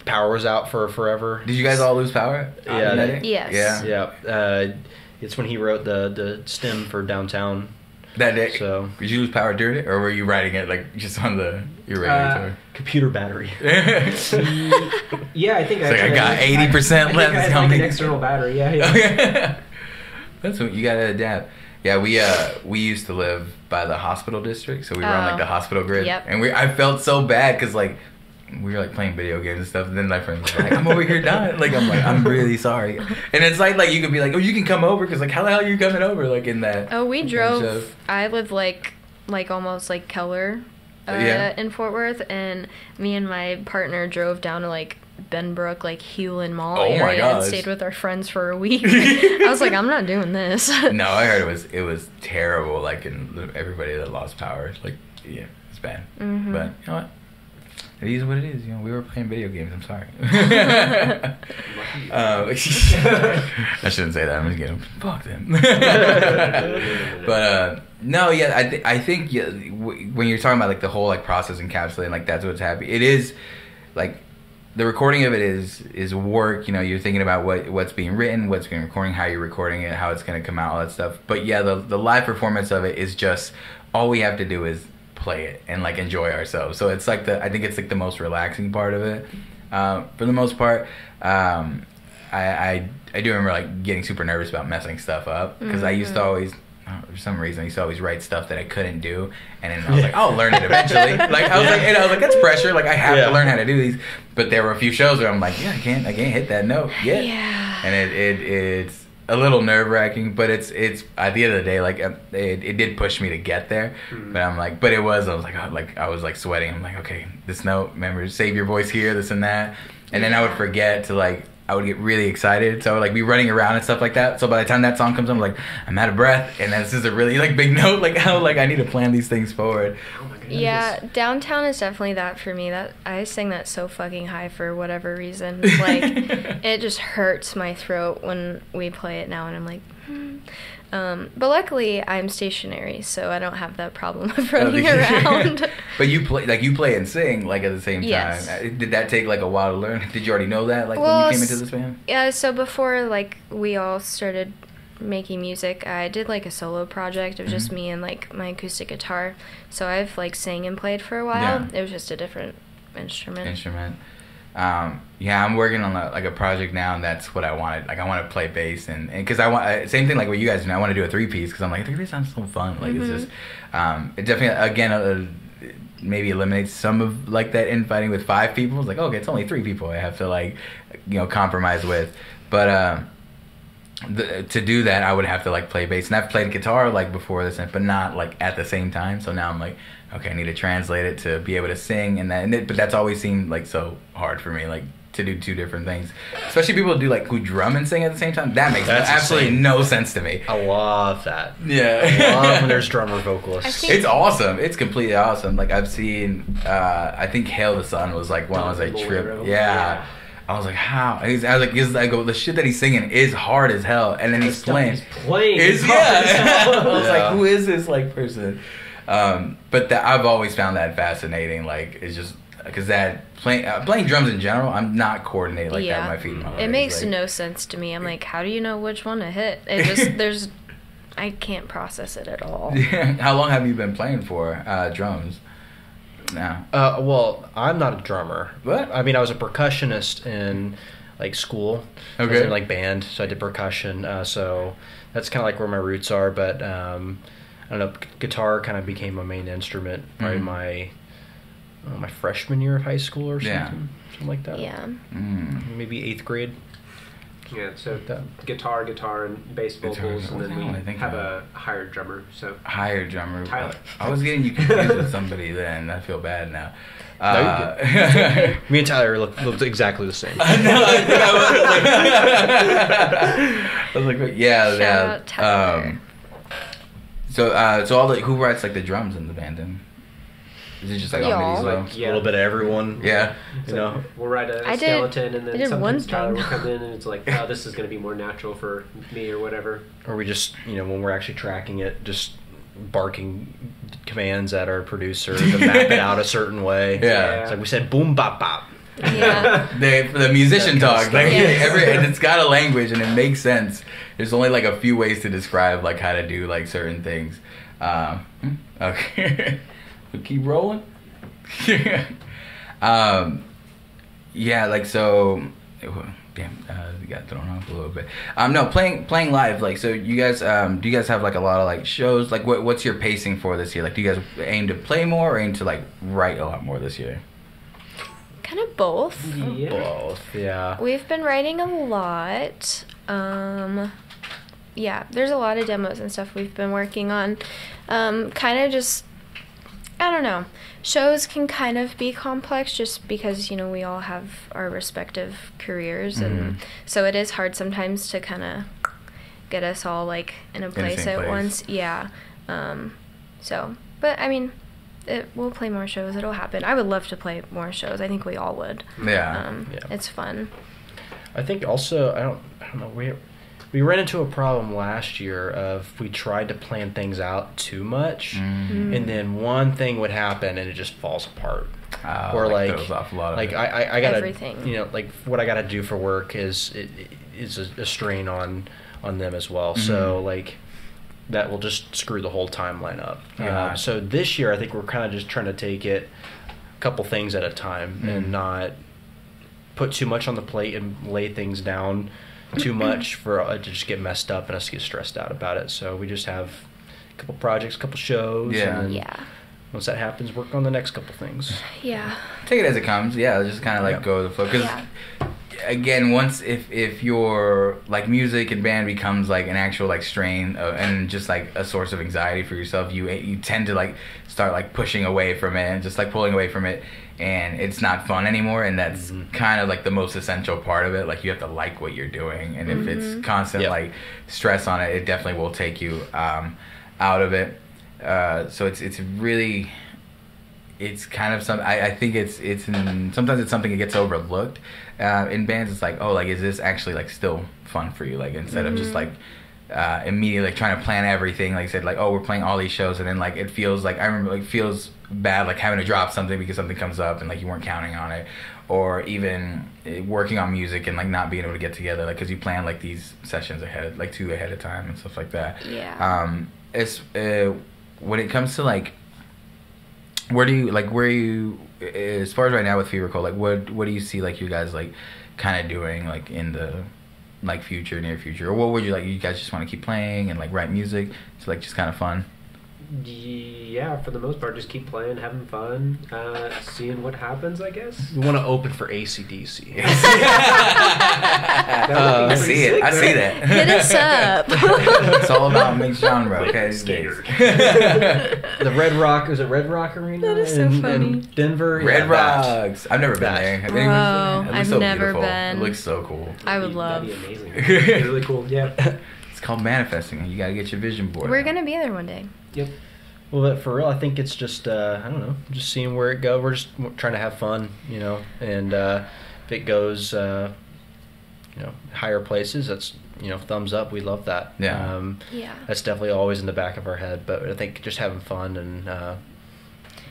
Speaker 5: power was out for forever.
Speaker 2: Did you guys all lose power?
Speaker 5: Yeah,
Speaker 2: that
Speaker 5: they-
Speaker 2: day?
Speaker 3: Yes.
Speaker 5: Yeah. It's when he wrote the stem for Downtown.
Speaker 2: That day.
Speaker 5: So
Speaker 2: Did you lose power during it, or were you writing it like just on your regular
Speaker 5: computer battery.
Speaker 2: tour? It's
Speaker 4: Yeah, I think
Speaker 2: like I got 80%
Speaker 4: I
Speaker 2: left.
Speaker 4: think I
Speaker 2: It's
Speaker 4: had like
Speaker 2: coming.
Speaker 4: an external battery. Yeah.
Speaker 2: That's what you gotta adapt. Yeah, we used to live by the hospital district, so we were on like the hospital grid,
Speaker 3: Yep.
Speaker 2: and I felt so bad because like we were like playing video games and stuff, and then my friends were like, "I'm over here dying," like I'm really sorry, and it's like you could be like, "Oh, you can come over," because like how the hell are you coming over like in that?
Speaker 3: Oh, we drove.
Speaker 2: of-
Speaker 3: I live like almost like Keller,
Speaker 2: Yeah.
Speaker 3: in Fort Worth, and me and my partner drove down to like Benbrook, like Hewlin Mall
Speaker 2: Oh my
Speaker 3: area, and
Speaker 2: gosh.
Speaker 3: stayed with our friends for a week. I was like, I'm not doing this.
Speaker 2: No, I heard it was terrible. Like in everybody that lost power, like yeah, it's bad.
Speaker 3: Mhm.
Speaker 2: But you know what? It is what it is. You know, we were playing video games. I'm sorry. I shouldn't say that. I'm just gonna fuck them. But no, yeah, I think yeah, when you're talking about like the whole like process encapsulating, like that's what's happening. It is like the recording of it is work. You know, you're thinking about what's being written, what's being recording, how you're recording it, how it's gonna come out, all that stuff. But yeah, the live performance of it is just all we have to do is play it and like enjoy ourselves. So it's like I think it's like the most relaxing part of it. For the most part, I do remember like getting super nervous about messing stuff up because I used to always, for some reason, I used to always write stuff that I couldn't do, and then I was like, I'll learn it eventually. Like I was like, that's pressure. Like I have to learn how to do these. But there were a few shows where I'm like, yeah, I can't hit that note yet.
Speaker 3: Yeah.
Speaker 2: And it's a little nerve wracking, but it's at the end of the day, like it did push me to get there. But I'm like, I was like sweating. I'm like, okay, this note, remember, save your voice here, this and that. And then I would forget to like, I would get really excited, so I would like be running around and stuff like that. So by the time that song comes on, I'm like, I'm out of breath, and this is a really like big note. Like how like I need to plan these things forward.
Speaker 4: Oh my goodness.
Speaker 3: Yeah, downtown is definitely that for me. That I sing that so fucking high for whatever reason. Like it just hurts my throat when we play it now, and I'm like. But luckily I'm stationary, so I don't have that problem of running around.
Speaker 2: But you play and sing like at the same time.
Speaker 3: Yes.
Speaker 2: Did that take like a while to learn? Did you already know that like when
Speaker 3: Well,
Speaker 2: you came into this band?
Speaker 3: Yeah, so before like we all started making music, I did like a solo project of just me and like my acoustic guitar. So I've like sang and played for a while.
Speaker 2: Yeah.
Speaker 3: It was just a different instrument.
Speaker 2: Yeah, I'm working on a project now, and that's what I wanted. Like I want to play bass, and because I want same thing like what you guys do. I want to do a 3-piece because I'm like 3-piece sounds so fun. Like it's just it definitely again maybe eliminates some of like that infighting with 5 people. It's like okay, it's only 3 people I have to like compromise with, but to do that I would have to like play bass, and I've played guitar like before this, but not like at the same time. So now I'm like, okay, I need to translate it to be able to sing, but that's always seemed like so hard for me, like to do 2 different things, especially people who drum and sing at the same time. That makes absolutely no sense to me.
Speaker 5: I love that.
Speaker 2: Yeah,
Speaker 5: I love when there's drummer vocalists.
Speaker 3: I think-
Speaker 2: it's awesome. It's completely awesome. Like I've seen, I think "Hail the Sun" was like one I was like trip. Yeah. I was like, how? I was like, the shit that he's singing is hard as hell, and then he's playing.
Speaker 4: It's hard as hell.
Speaker 2: I was like, who is this like person? But I've always found that fascinating. Like, it's just because playing drums in general, I'm not coordinated like that with my feet. And my
Speaker 3: It
Speaker 2: legs.
Speaker 3: makes
Speaker 2: like,
Speaker 3: no sense to me. I'm like, how do you know which one to hit? It just I can't process it at all.
Speaker 2: How long have you been playing for drums? Now.
Speaker 5: Well, I'm not a drummer.
Speaker 2: What?
Speaker 5: I mean, I was a percussionist in like school. I was
Speaker 2: Okay.
Speaker 5: in like band, so I did percussion. So that's kind of like where my roots are. But I don't know. Guitar kind of became my main instrument probably my freshman year of high school or something, something like that.
Speaker 3: Yeah.
Speaker 5: Maybe 8th grade.
Speaker 4: Yeah, so
Speaker 5: That.
Speaker 4: guitar, and bass vocals, and then
Speaker 2: I think
Speaker 4: we have a hired drummer. So
Speaker 2: Hired drummer.
Speaker 4: Tyler.
Speaker 2: I was getting you confused with somebody then. I feel bad now.
Speaker 5: No, you're Me and Tyler looked exactly the same.
Speaker 2: I know. I was like, yeah,
Speaker 3: Shout out Tyler.
Speaker 2: So all who writes like the drums in the band then? Is it just like all
Speaker 3: Y'all.
Speaker 2: MIDI?
Speaker 4: Like,
Speaker 5: A little bit of everyone.
Speaker 2: Yeah.
Speaker 4: it's
Speaker 5: You
Speaker 4: like,
Speaker 5: know.
Speaker 4: we'll write a
Speaker 3: I did-
Speaker 4: skeleton, and
Speaker 3: I
Speaker 4: then
Speaker 3: did one
Speaker 4: sometimes Tyler will
Speaker 3: thing.
Speaker 4: come in, and it's like, oh, this is going to be more natural for me or whatever.
Speaker 5: Or we just, when we're actually tracking it, just barking commands at our producer to map it out a certain way.
Speaker 2: Yeah.
Speaker 5: It's like we said, boom, bop, bop.
Speaker 3: Yeah.
Speaker 2: The musician
Speaker 5: That kind of
Speaker 2: talk, like
Speaker 3: stuff.
Speaker 2: and it's got a language and it makes sense. There's only like a few ways to describe like how to do like certain things. Okay, we keep rolling. Yeah, like so. Damn, you got thrown off a little bit. No, playing live. Like, so you guys, do you guys have like a lot of like shows? Like, what's your pacing for this year? Like, do you guys aim to play more or aim to like write a lot more this year?
Speaker 3: Kind of both.
Speaker 4: Yeah.
Speaker 5: Both, yeah.
Speaker 3: We've been writing a lot. Yeah, there's a lot of demos and stuff we've been working on. Kind of just, I don't know. Shows can kind of be complex just because, you know, we all have our respective careers. And so it is hard sometimes to kind of get us all, like, in a place at once. Yeah. So, but, I mean, we'll play more shows. It'll happen. I would love to play more shows. I think we all would.
Speaker 2: Yeah.
Speaker 3: It's fun.
Speaker 5: I think also, I don't know, we ran into a problem last year of we tried to plan things out too much, and then one thing would happen and it just falls apart. Or like
Speaker 2: throws off a lot of
Speaker 5: like
Speaker 2: it.
Speaker 5: I gotta,
Speaker 3: Everything.
Speaker 5: you know, like what I gotta do for work is a strain on them as well. So like that will just screw the whole timeline up.
Speaker 2: Yeah.
Speaker 5: So this year I think we're kind of just trying to take it a couple things at a time and not put too much on the plate and lay things down too much for to just get messed up and us get stressed out about it. So we just have a couple projects, a couple shows.
Speaker 2: Yeah.
Speaker 5: And then
Speaker 3: Yeah.
Speaker 5: once that happens, work on the next couple things.
Speaker 3: Yeah.
Speaker 2: Take it as it comes. Yeah, just kind of like go with the flow. Because again, once if your like music and band becomes like an actual like strain and just like a source of anxiety for yourself, you tend to like start like pushing away from it and just like pulling away from it, and it's not fun anymore. And that's kind of like the most essential part of it. Like you have to like what you're doing, and if it's constant like stress on it, it definitely will take you out of it. So it's really, it's kind of some. I think sometimes it's something that gets overlooked in bands. It's like, oh, like is this actually like still fun for you? Like instead of just like immediately like trying to plan everything. Like I said, like, oh, we're playing all these shows, and then like it feels like, I remember like feels bad like having to drop something because something comes up and like you weren't counting on it, or even working on music and like not being able to get together like because you plan like these sessions ahead, like 2 ahead of time and stuff like that. It's when it comes to like where you as far as right now with Fever Cold, like what do you see like you guys like kind of doing like in the like near future, or what would you guys just want to keep playing and like write music? It's like just kind of fun.
Speaker 4: Yeah, for the most part, just keep playing, having fun, seeing what happens, I guess.
Speaker 5: We want to open for AC/DC.
Speaker 2: I see it. I see that.
Speaker 3: Hit us up.
Speaker 2: It's all about mixed genre, okay?
Speaker 5: The Red Rock, is it Red Rock Arena?
Speaker 3: That is so funny.
Speaker 5: In Denver?
Speaker 2: Red
Speaker 5: that.
Speaker 2: Rocks. I've never been there. Have
Speaker 3: Bro,
Speaker 2: anyone been there? It looks
Speaker 3: I've
Speaker 2: so
Speaker 3: never
Speaker 2: beautiful.
Speaker 3: been.
Speaker 2: It looks so cool.
Speaker 3: I would love.
Speaker 4: That'd be amazing. It's really cool. Yeah.
Speaker 2: It's called manifesting. You gotta get your vision board.
Speaker 3: We're
Speaker 2: out.
Speaker 3: gonna be there one day.
Speaker 4: Yep.
Speaker 5: Well, but for real, I think it's just, I don't know, just seeing where it goes. We're just trying to have fun, you know, and if it goes, you know, higher places, that's, you know, thumbs up. We love that.
Speaker 2: Yeah.
Speaker 5: That's definitely always in the back of our head, but I think just having fun and,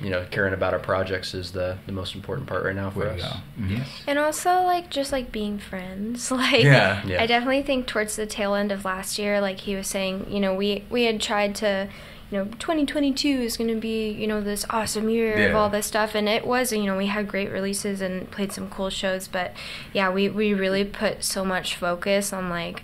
Speaker 5: you know, caring about our projects is the most important part right now for us.
Speaker 2: Mm-hmm.
Speaker 3: And also, like, just, like, being friends. Like,
Speaker 2: Yeah.
Speaker 3: I definitely think towards the tail end of last year, like, he was saying, you know, we had tried to, you know, 2022 is going to be, you know, this awesome year of all this stuff. And it was, you know, we had great releases and played some cool shows. But, yeah, we really put so much focus on, like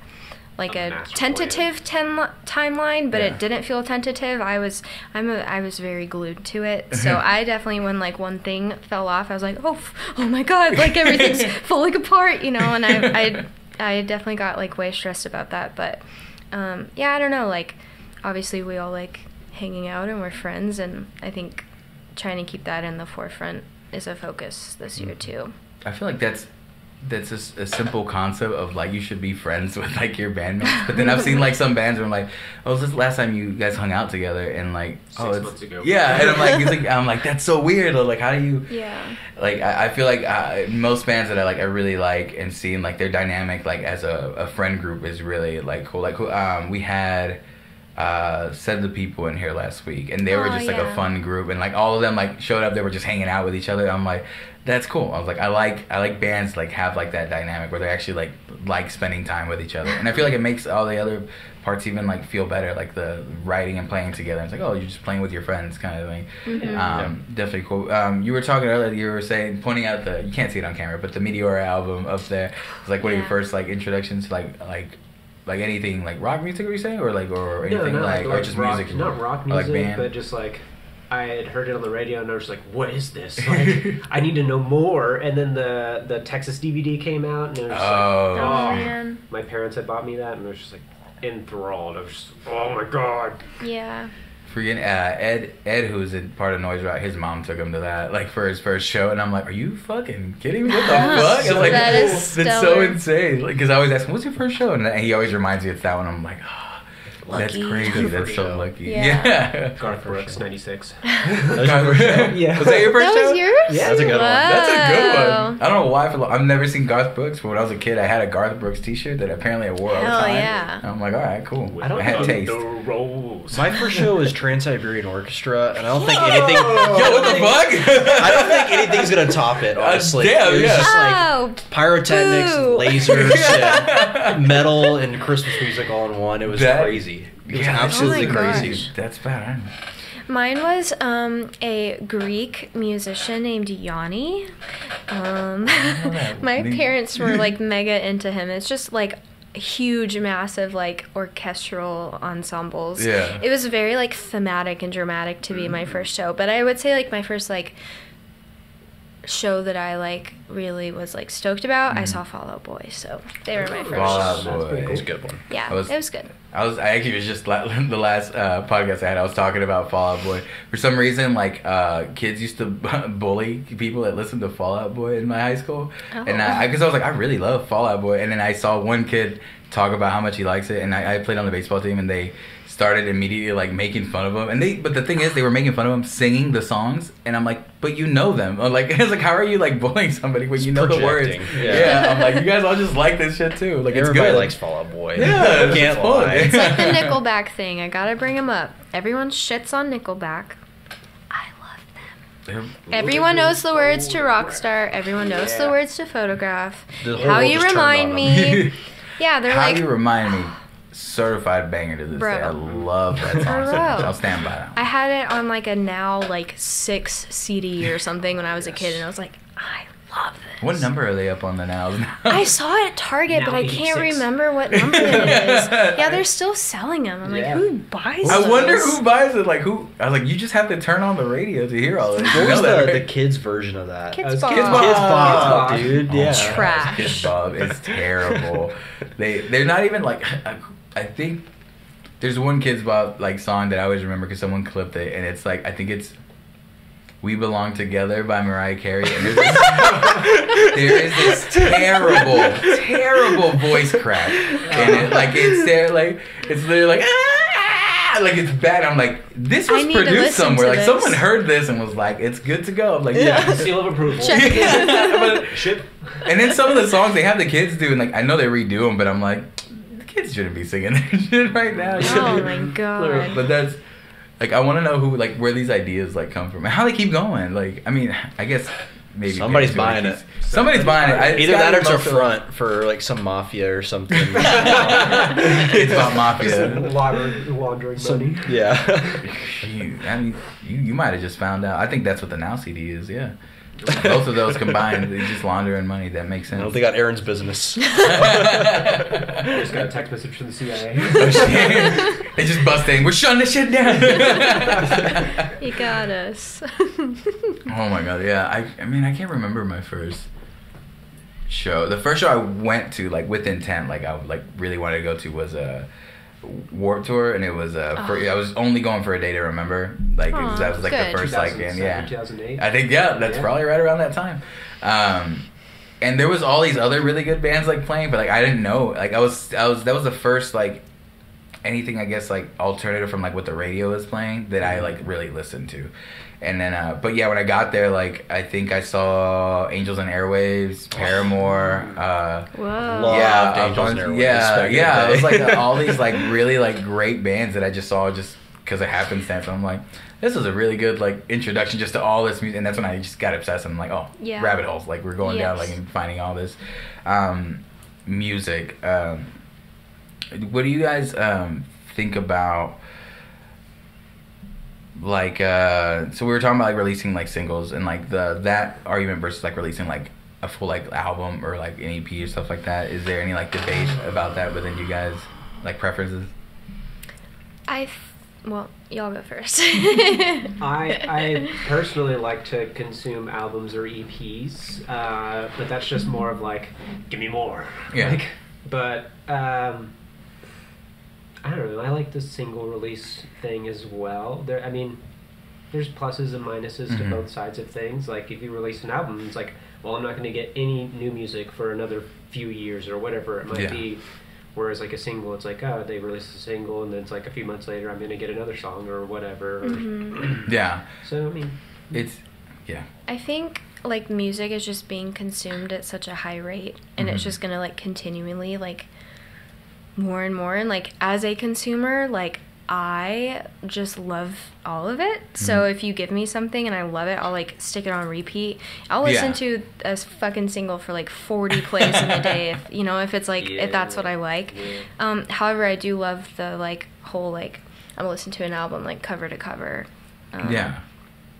Speaker 3: a tentative timeline, but it didn't feel tentative. I was very glued to it. So I definitely, when like one thing fell off, I was like, oh my god, like everything's falling apart, you know. And I definitely got like way stressed about that. But yeah, I don't know. Like obviously we all like hanging out and we're friends, and I think trying to keep that in the forefront is a focus this year too.
Speaker 2: I feel like that's a simple concept of like you should be friends with like your bandmates, but then I've seen like some bands where I'm like, oh, was this the last time you guys hung out together? And like,
Speaker 4: 6 months ago.
Speaker 2: Yeah, and I'm like that's so weird. Or like, how do you?
Speaker 3: Yeah.
Speaker 2: Like I feel like most bands that I really like and seeing like their dynamic like as a friend group is really like cool. Like we had Said the People in here last week, and they were just like a
Speaker 3: yeah.
Speaker 2: fun group, and like all of them like showed up. They were just hanging out with each other. I'm like, that's cool. I was like, I like bands like have like that dynamic where they actually like spending time with each other, and I feel like it makes all the other parts even like feel better, like the writing and playing together. It's like, oh, you're just playing with your friends kind of thing. Definitely cool. You were talking earlier, you were saying, pointing out you can't see it on camera, but the Meteor album up there was like one of your first like introductions to like anything like rock music, were you saying, or anything or just
Speaker 4: rock,
Speaker 2: music,
Speaker 4: not rock
Speaker 2: or,
Speaker 4: music,
Speaker 2: band?
Speaker 4: but just like I had heard it on the radio and I was like, what is this? Like, I need to know more. And then the Texas DVD came out and it was
Speaker 3: oh man,
Speaker 4: my parents had bought me that and I was just like enthralled. I was just, oh my god.
Speaker 3: Yeah.
Speaker 2: Freaking Ed, who's a part of NoiseROT, his mom took him to that like for his first show, and I'm like, are you fucking kidding me? What the fuck? I was like,
Speaker 3: that is
Speaker 2: that's so insane. Like, because I always ask him, what's your first show? And he always reminds me it's that one. I'm like, oh, that's
Speaker 3: Lucky.
Speaker 2: crazy. That's so lucky.
Speaker 3: Yeah.
Speaker 4: Garth Brooks, 96.
Speaker 2: Yeah. Was that your first
Speaker 3: That
Speaker 2: show?
Speaker 3: was yours?
Speaker 4: Yeah.
Speaker 5: That's a good one.
Speaker 2: That's a good
Speaker 3: Wow.
Speaker 2: one. I don't know why. I've never seen Garth Brooks, but when I was a kid, I had a Garth Brooks T-shirt that apparently I wore all the
Speaker 3: Hell
Speaker 2: time.
Speaker 3: yeah.
Speaker 2: And I'm like, all right, cool.
Speaker 4: I
Speaker 2: had taste.
Speaker 4: The rolls.
Speaker 5: My first show was Trans-Siberian Orchestra, and I don't think anything.
Speaker 2: Yo, what the fuck?
Speaker 5: I don't think anything's gonna top it. Honestly,
Speaker 2: damn,
Speaker 5: it was
Speaker 2: yeah.
Speaker 5: just like
Speaker 3: Oh,
Speaker 5: pyrotechnics,
Speaker 3: boo.
Speaker 5: lasers, and metal, and Christmas music all in one. It was crazy. It was absolutely
Speaker 3: Oh my
Speaker 5: crazy.
Speaker 3: gosh.
Speaker 2: That's bad.
Speaker 3: Mine was a Greek musician named Yanni. My parents were like mega into him. It's just like huge, massive like orchestral ensembles.
Speaker 2: Yeah.
Speaker 3: It was very like thematic and dramatic to be my first show. But I would say like my first like show that I like really was like stoked about, I saw Fall Out Boy. So they were my first.
Speaker 2: Fall Out
Speaker 4: That's pretty
Speaker 2: Boy.
Speaker 4: cool.
Speaker 5: It's a good one.
Speaker 3: Yeah,
Speaker 2: I was-
Speaker 3: it was good.
Speaker 2: I actually was just the last podcast I had. I was talking about Fall Out Boy. For some reason, like kids used to bully people that listened to Fall Out Boy in my high school, and because I was like, I really love Fall Out Boy, and then I saw one kid talk about how much he likes it, and I played on the baseball team, and they started immediately like making fun of him, but the thing is, they were making fun of him singing the songs, and I'm like, but you know them. I'm like, it's like, how are you like bullying somebody when you know the words?
Speaker 5: projecting.
Speaker 2: Yeah, I'm like, you guys all just like this shit too. Like, it's
Speaker 5: Everybody
Speaker 2: good.
Speaker 5: likes Fall Out Boy.
Speaker 2: Yeah, it's
Speaker 5: Can't
Speaker 2: fun.
Speaker 5: lie.
Speaker 3: It's like the Nickelback thing. I gotta bring them up. Everyone shits on Nickelback. I love them. Everyone knows the words to Rockstar. Everyone knows the words to Photograph.
Speaker 5: The whole
Speaker 3: How
Speaker 5: world
Speaker 3: You
Speaker 5: just turned
Speaker 3: Remind
Speaker 5: on
Speaker 3: Me. Yeah, they're
Speaker 2: How
Speaker 3: like.
Speaker 2: You Remind Me, certified banger to this
Speaker 3: Bro.
Speaker 2: day. I love that song.
Speaker 3: For
Speaker 2: so
Speaker 3: real.
Speaker 2: much. I'll stand by that.
Speaker 3: I had it on like a now like 6 CD or something when I was a kid, and I was like, I love this.
Speaker 2: What number are they up on the nows now?
Speaker 3: I saw it at Target,
Speaker 4: Now
Speaker 3: but I can't
Speaker 4: 86.
Speaker 3: remember what number it is. Yeah, they're still selling them. I'm
Speaker 4: Yeah.
Speaker 3: like, who buys
Speaker 2: I
Speaker 3: those?
Speaker 2: wonder who buys it. Like who? I was like, you just have to turn on the radio to hear all this.
Speaker 5: What
Speaker 2: You
Speaker 5: was
Speaker 2: know that,
Speaker 5: the
Speaker 2: right?
Speaker 5: kids version of that?
Speaker 3: Kids
Speaker 4: Kids
Speaker 3: Bob.
Speaker 2: Bob.
Speaker 5: Kids Bob,
Speaker 4: Bob.
Speaker 5: dude.
Speaker 2: Oh,
Speaker 5: Yeah.
Speaker 3: Trash.
Speaker 2: Kids Bob is terrible. They're not even like. I think there's one Kids Bob like song that I always remember because someone clipped it, and it's like, I think it's "We Belong Together" by Mariah Carey, and there is this terrible voice crack, and it's literally like. Like, it's bad. I'm like, this
Speaker 3: I
Speaker 2: was
Speaker 3: need to
Speaker 2: produced
Speaker 3: listen
Speaker 2: somewhere.
Speaker 3: to
Speaker 2: Like,
Speaker 3: this.
Speaker 2: someone heard this and was like, it's good to go. I'm like, yeah.
Speaker 4: Seal of approval.
Speaker 3: Check.
Speaker 2: But,
Speaker 4: Ship.
Speaker 2: and then some of the songs they have the kids do, and like, I know they redo them, but I'm like, the kids shouldn't be singing that shit right now. You
Speaker 3: Oh
Speaker 2: should
Speaker 3: my
Speaker 2: be-
Speaker 3: god.
Speaker 2: But that's, like, I want to know who, like, where these ideas, like, come from. And how they keep going. Like, I mean, I guess maybe.
Speaker 5: Somebody's
Speaker 2: maybe
Speaker 5: buying
Speaker 2: keeps-
Speaker 5: it.
Speaker 2: Somebody's buying it. It's
Speaker 5: Either
Speaker 2: gotta
Speaker 5: that or
Speaker 2: be
Speaker 5: it's a
Speaker 2: most of-
Speaker 5: front for like some mafia or something.
Speaker 2: Kids Bob Mafia.
Speaker 4: Laundering money.
Speaker 5: Yeah.
Speaker 2: You might have just found out. I think that's what the Now CD is, yeah. Both of those combined, they just laundering money. That makes sense.
Speaker 5: Well, they got Aaron's business.
Speaker 4: I just got a text message from the CIA.
Speaker 2: They just bust in. We're shutting this shit down.
Speaker 3: You got us.
Speaker 2: Oh my god, yeah. I mean, I can't remember my first show. The first show I went to, like, with intent, like, I like really wanted to go to was a Warped Tour, and it was I was only going for a day to remember. Like,
Speaker 3: Aw,
Speaker 2: that was like
Speaker 3: good.
Speaker 2: the first like, and
Speaker 4: 2007,
Speaker 2: yeah.
Speaker 4: 2008.
Speaker 2: I think that's probably right around that time. And there was all these other really good bands like playing, but like I didn't know. Like that was the first like anything I guess like alternative from like what the radio is playing that I like really listen to. And then but yeah, when I got there, like I think I saw Angels and Airwaves, Paramore,
Speaker 3: Whoa.
Speaker 5: Loved Angels and Airwaves.
Speaker 2: yeah, it was like all these like really like great bands that I just saw just because of happenstance. I'm like, this was a really good like introduction just to all this music, and that's when I just got obsessed. I'm like, oh, rabbit holes, like we're going down like and finding all this music. What do you guys think about like so we were talking about like releasing like singles and like that argument versus like releasing like a full like album or like an EP or stuff like that? Is there any like debate about that within you guys, like preferences?
Speaker 3: Well, y'all go first.
Speaker 4: I personally like to consume albums or EPs, but that's just more of like, give me more.
Speaker 2: Yeah.
Speaker 4: Like, but I don't know. I like the single release thing as well. There's pluses and minuses to both sides of things. Like if you release an album, it's like, well, I'm not going to get any new music for another few years or whatever it might be. Whereas like a single, it's like, oh, they released a single, and then it's like a few months later, I'm going to get another song or whatever.
Speaker 2: Yeah.
Speaker 4: So I mean,
Speaker 2: it's
Speaker 3: I think like music is just being consumed at such a high rate, and it's just gonna like continually like more and more. And like as a consumer, like I just love all of it. So if you give me something and I love it, I'll like stick it on repeat. I'll listen to a fucking single for like 40 plays in a day if if it's like if that's what I like. However, I do love the like whole like I'm listening to an album like cover to cover.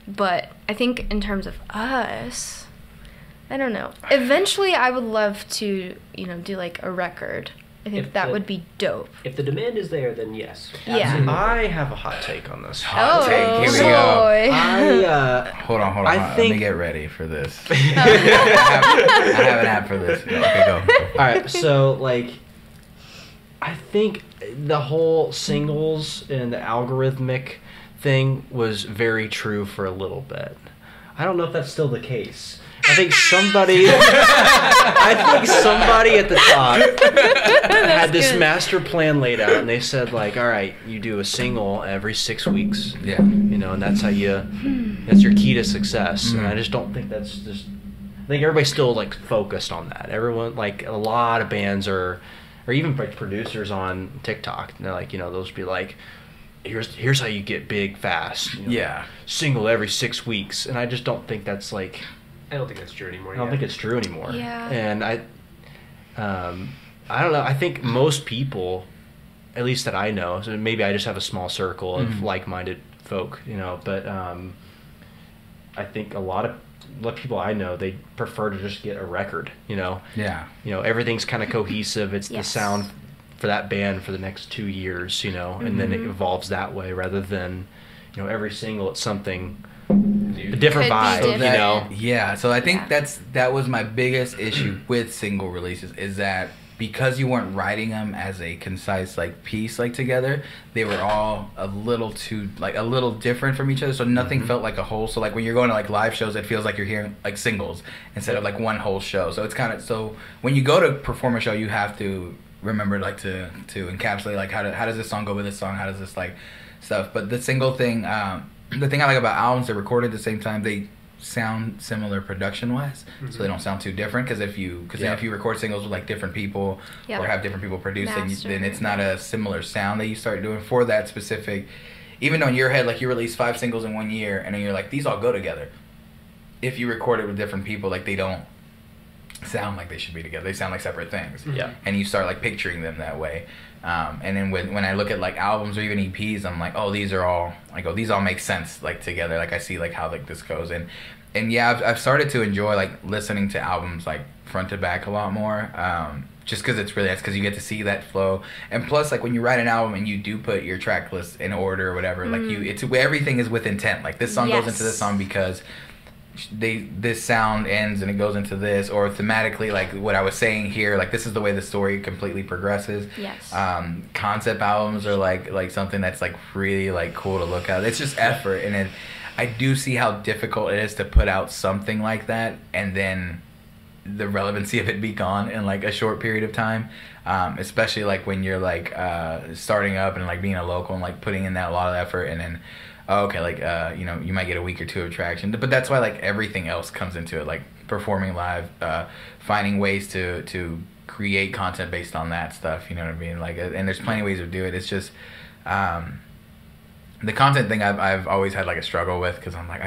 Speaker 3: But I think in terms of us, I don't know. Eventually I would love to, do like a record. I think that would be dope.
Speaker 4: If the demand is there, then yes.
Speaker 3: Yeah.
Speaker 4: Absolutely.
Speaker 5: I have a hot take on this.
Speaker 2: Hot take. Here we
Speaker 3: go.
Speaker 2: Hold on.
Speaker 5: I think...
Speaker 2: Let me get ready for this. I have an app for this. Okay, go.
Speaker 5: All right, so like, I think the whole singles and the algorithmic thing was very true for a little bit. I don't know if that's still the case. I think somebody at the top had this master plan laid out, and they said like, all right, you do a single every 6 weeks.
Speaker 2: Yeah.
Speaker 5: And that's how that's your key to success. And I just don't think that's just, I think everybody's still like focused on that. Everyone, like a lot of bands or even like producers on TikTok, and they're like, those be like, here's how you get big fast. Single every 6 weeks. And I just don't think that's like,
Speaker 4: I don't think that's true anymore.
Speaker 5: I don't think it's true anymore.
Speaker 3: Yeah.
Speaker 5: And I don't know. I think most people, at least that I know, so maybe I just have a small circle of like-minded folk, but I think a lot of people I know, they prefer to just get a record,
Speaker 2: Yeah.
Speaker 5: Everything's kind of cohesive. It's the sound for that band for the next 2 years, and then it evolves that way rather than, every single it's something. A different vibe,
Speaker 2: Yeah, so I think that was my biggest issue with single releases is that because you weren't writing them as a concise like piece like together, they were all a little different from each other, so nothing felt like a whole. So like when you're going to like live shows, it feels like you're hearing like singles instead of like one whole show. So it's kind of, so when you go to perform a show, you have to remember like to encapsulate like how does this song go with this song, how does this like stuff. But the single thing, the thing I like about albums, they're recorded at the same time. They sound similar production-wise, so they don't sound too different. Because if you record singles with like different people or have different people producing, then it's not a similar sound that you start doing for that specific. Even though in your head, like you release 5 singles in 1 year, and then you're like, these all go together. If you record it with different people, like they don't sound like they should be together. They sound like separate things.
Speaker 5: Yeah.
Speaker 2: And you start like picturing them that way. And then when I look at like albums or even EPs, I'm like, these all make sense like together. Like I see like how like this goes, and yeah, I've started to enjoy like listening to albums like front to back a lot more. Just because that's because you get to see that flow, and plus like when you write an album and you do put your track list in order or whatever, like everything is with intent. Like this song goes into this song because this sound ends and it goes into this, or thematically like what I was saying here, like this is the way the story completely progresses. Concept albums are like something that's like really like cool to look at. It's just effort, and then I do see how difficult it is to put out something like that and then the relevancy of it be gone in like a short period of time, especially like when you're like starting up and like being a local and like putting in that a lot of effort, and then you know, you might get a week or two of traction, but that's why like everything else comes into it, like performing live, finding ways to create content based on that stuff, you know what I mean, like, and there's plenty of ways to do it. It's just the content thing I've always had like a struggle with, because I'm like,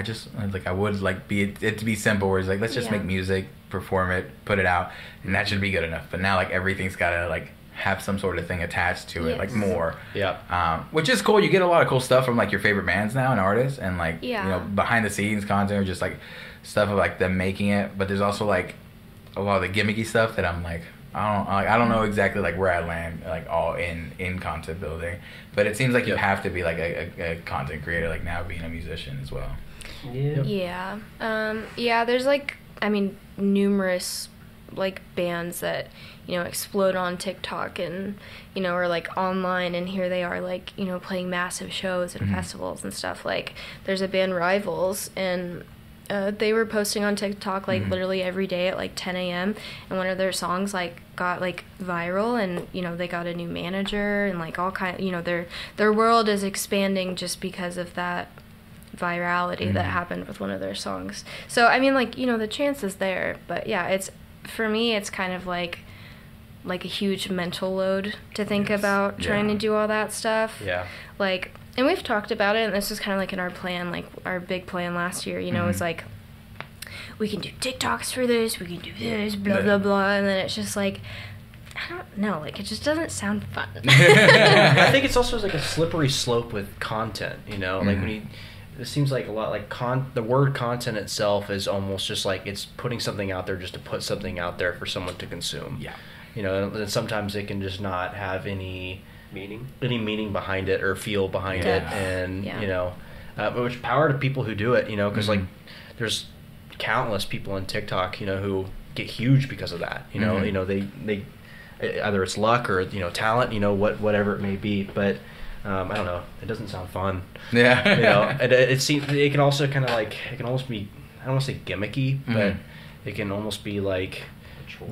Speaker 2: I would like it to be simple, where it's like, let's just make music, perform it, put it out, and that should be good enough. But now like everything's gotta like have some sort of thing attached to it, like more. Which is cool. You get a lot of cool stuff from like your favorite bands now and artists, and like you know, behind the scenes content, or just like stuff of like them making it. But there's also like a lot of the gimmicky stuff that I'm like, I don't know exactly like where I land like all in content building. But it seems like you have to be like a content creator, like now being a musician as well.
Speaker 3: Yeah. There's like, I mean, numerous like bands that, you know, explode on TikTok and, you know, are like online, and here they are like, you know, playing massive shows and festivals and stuff. Like there's a band, Rivals, and they were posting on TikTok like literally every day at like 10 a.m. and one of their songs like got like viral, and you know, they got a new manager, and like all kind, you know, their world is expanding just because of that virality that happened with one of their songs. So I mean, like, you know, the chance is there, but yeah, it's, for me, it's kind of like a huge mental load to think about trying to do all that stuff. Like, and we've talked about it, and this was kind of like in our plan, like our big plan last year, you know, it's like, we can do TikToks for this, we can do this, blah, blah, blah, and then it's just like, I don't know, like, it just doesn't sound fun.
Speaker 5: I think it's also like a slippery slope with content, you know, like when it seems like a lot like the word content itself is almost just like it's putting something out there just to put something out there for someone to consume. You know, and sometimes it can just not have any meaning behind it or feel behind it, and you know, which power to people who do it, you know, because like there's countless people on TikTok, you know, who get huge because of that. You know, you know, they either it's luck or, you know, talent, you know, whatever it may be, but. I don't know. It doesn't sound fun. You know, it seems it can also kind of like, it can almost be, I don't want to say gimmicky, but it can almost be like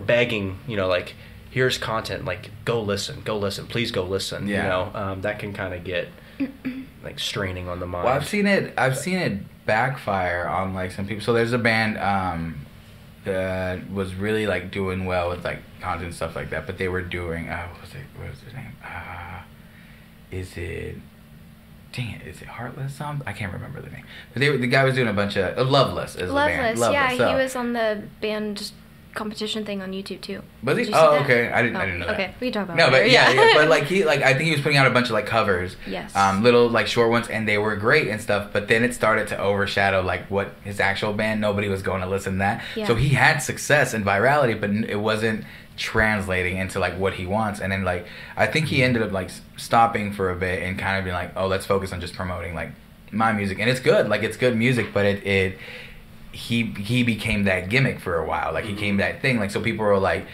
Speaker 5: begging. You know, like, here's content. Like, go listen. Please go listen. You know, that can kind of get like straining on the mind.
Speaker 2: Well, I've seen it backfire on like some people. So there's a band that was really like doing well with like content and stuff like that, but they were doing what was their name? Is it Heartless something? I can't remember the name. But the guy was doing a bunch of Loveless is the band.
Speaker 3: Loveless, he was on the band competition thing on YouTube too.
Speaker 2: Was he? Oh, okay. I didn't know that.
Speaker 3: Okay, we can talk about
Speaker 2: no,
Speaker 3: it.
Speaker 2: but yeah, but like I think he was putting out a bunch of like covers.
Speaker 3: Yes.
Speaker 2: Little like short ones, and they were great and stuff. But then it started to overshadow like what his actual band. Nobody was going to listen to that. Yeah. So he had success and virality, but it wasn't translating into like what he wants. And then like I think he ended up like stopping for a bit and kind of being like, oh, let's focus on just promoting like my music, and it's good, like it's good music, but he became that gimmick for a while, like he became that thing, like so people were like,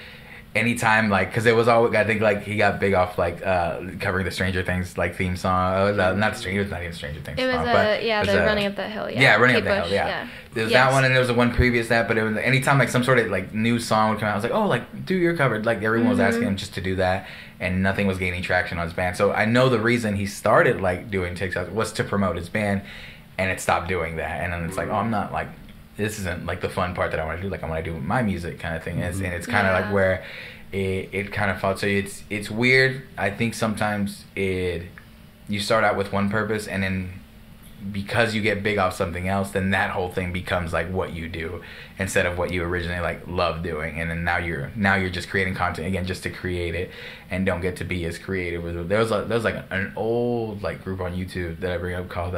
Speaker 2: anytime like, because it was always, I think like he got big off like covering the Stranger Things like theme song. Not Stranger, it was not even Stranger Things.
Speaker 3: It was
Speaker 2: song,
Speaker 3: Running Up That Hill.
Speaker 2: Running Up That Hill. Yeah. There was that one, and there was a one previous that. But it was anytime like some sort of like new song would come out, I was like, oh, like do your cover. Like everyone was asking him just to do that, and nothing was gaining traction on his band. So I know the reason he started like doing TikToks was to promote his band, and it stopped doing that. And then it's like, oh, I'm not like, this isn't like the fun part that I want to do. Like I want to do my music kind of thing. And it's kind of like where it kind of falls. So it's weird. I think sometimes you start out with one purpose, and then because you get big off something else, then that whole thing becomes like what you do instead of what you originally like love doing. And then now you're just creating content again just to create it, and don't get to be as creative with it. There was like an old like group on YouTube that I bring up called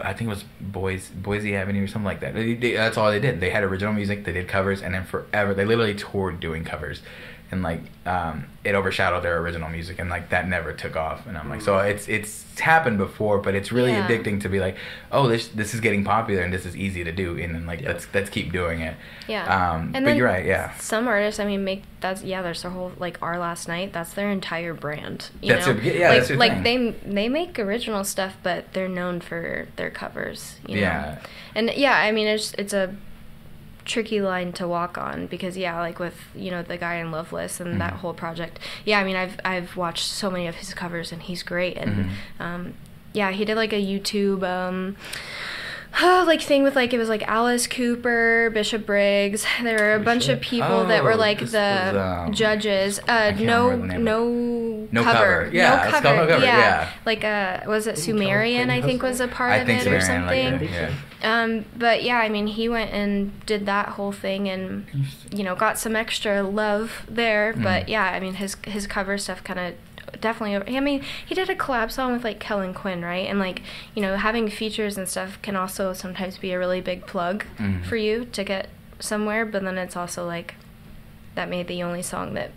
Speaker 2: I think it was Boise Avenue or something like that. That's all they did. They had original music, they did covers, and then forever they literally toured doing covers, and like it overshadowed their original music, and like that never took off. And I'm like, so it's happened before, but it's really addicting to be like, oh, this is getting popular and this is easy to do, and then like let's keep doing it.
Speaker 3: And
Speaker 2: but you're right,
Speaker 3: some artists, I mean, there's their whole like Our Last Night, that's their entire brand.
Speaker 2: That's
Speaker 3: know?
Speaker 2: That's your
Speaker 3: like
Speaker 2: thing.
Speaker 3: they make original stuff, but they're known for their covers. You know?
Speaker 2: Yeah.
Speaker 3: And I mean, it's a tricky line to walk on because like with the guy in Loveless and that whole project. Yeah, I mean I've watched so many of his covers and he's great and he did like a YouTube like thing with like it was like Alice Cooper, Bishop Briggs. There were a bunch of people that were like the judges. No cover.
Speaker 2: Yeah,
Speaker 3: no cover. Yeah. Like was it Sumerian? I think was a part of it or something. But yeah, I mean he went and did that whole thing and got some extra love there. But yeah, I mean his cover stuff kind of. Definitely. I mean, he did a collab song with like Kellen Quinn, right? And like, having features and stuff can also sometimes be a really big plug for you to get somewhere. But then it's also like that may be the only song that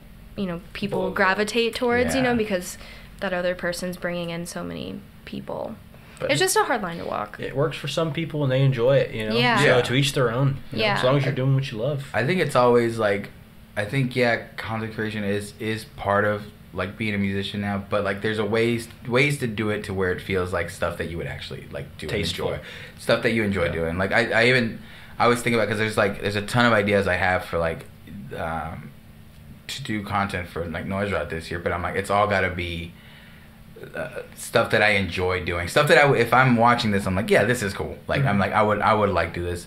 Speaker 3: people gravitate towards, because that other person's bringing in so many people. But it's just a hard line to walk. It
Speaker 5: works for some people and they enjoy it,
Speaker 3: Yeah.
Speaker 5: So to each their own. As long as you're doing what you love.
Speaker 2: I think it's always like, content creation is part of like being a musician now, but like there's ways to do it to where it feels like stuff that you would actually like do and enjoy, stuff that you enjoy doing. Like I always think about, because there's a ton of ideas I have for like to do content for like NoiseROT this year, but I'm like it's all got to be stuff that I enjoy doing, stuff that if I'm watching this I'm like, yeah, this is cool. Like I'm like I would like do this,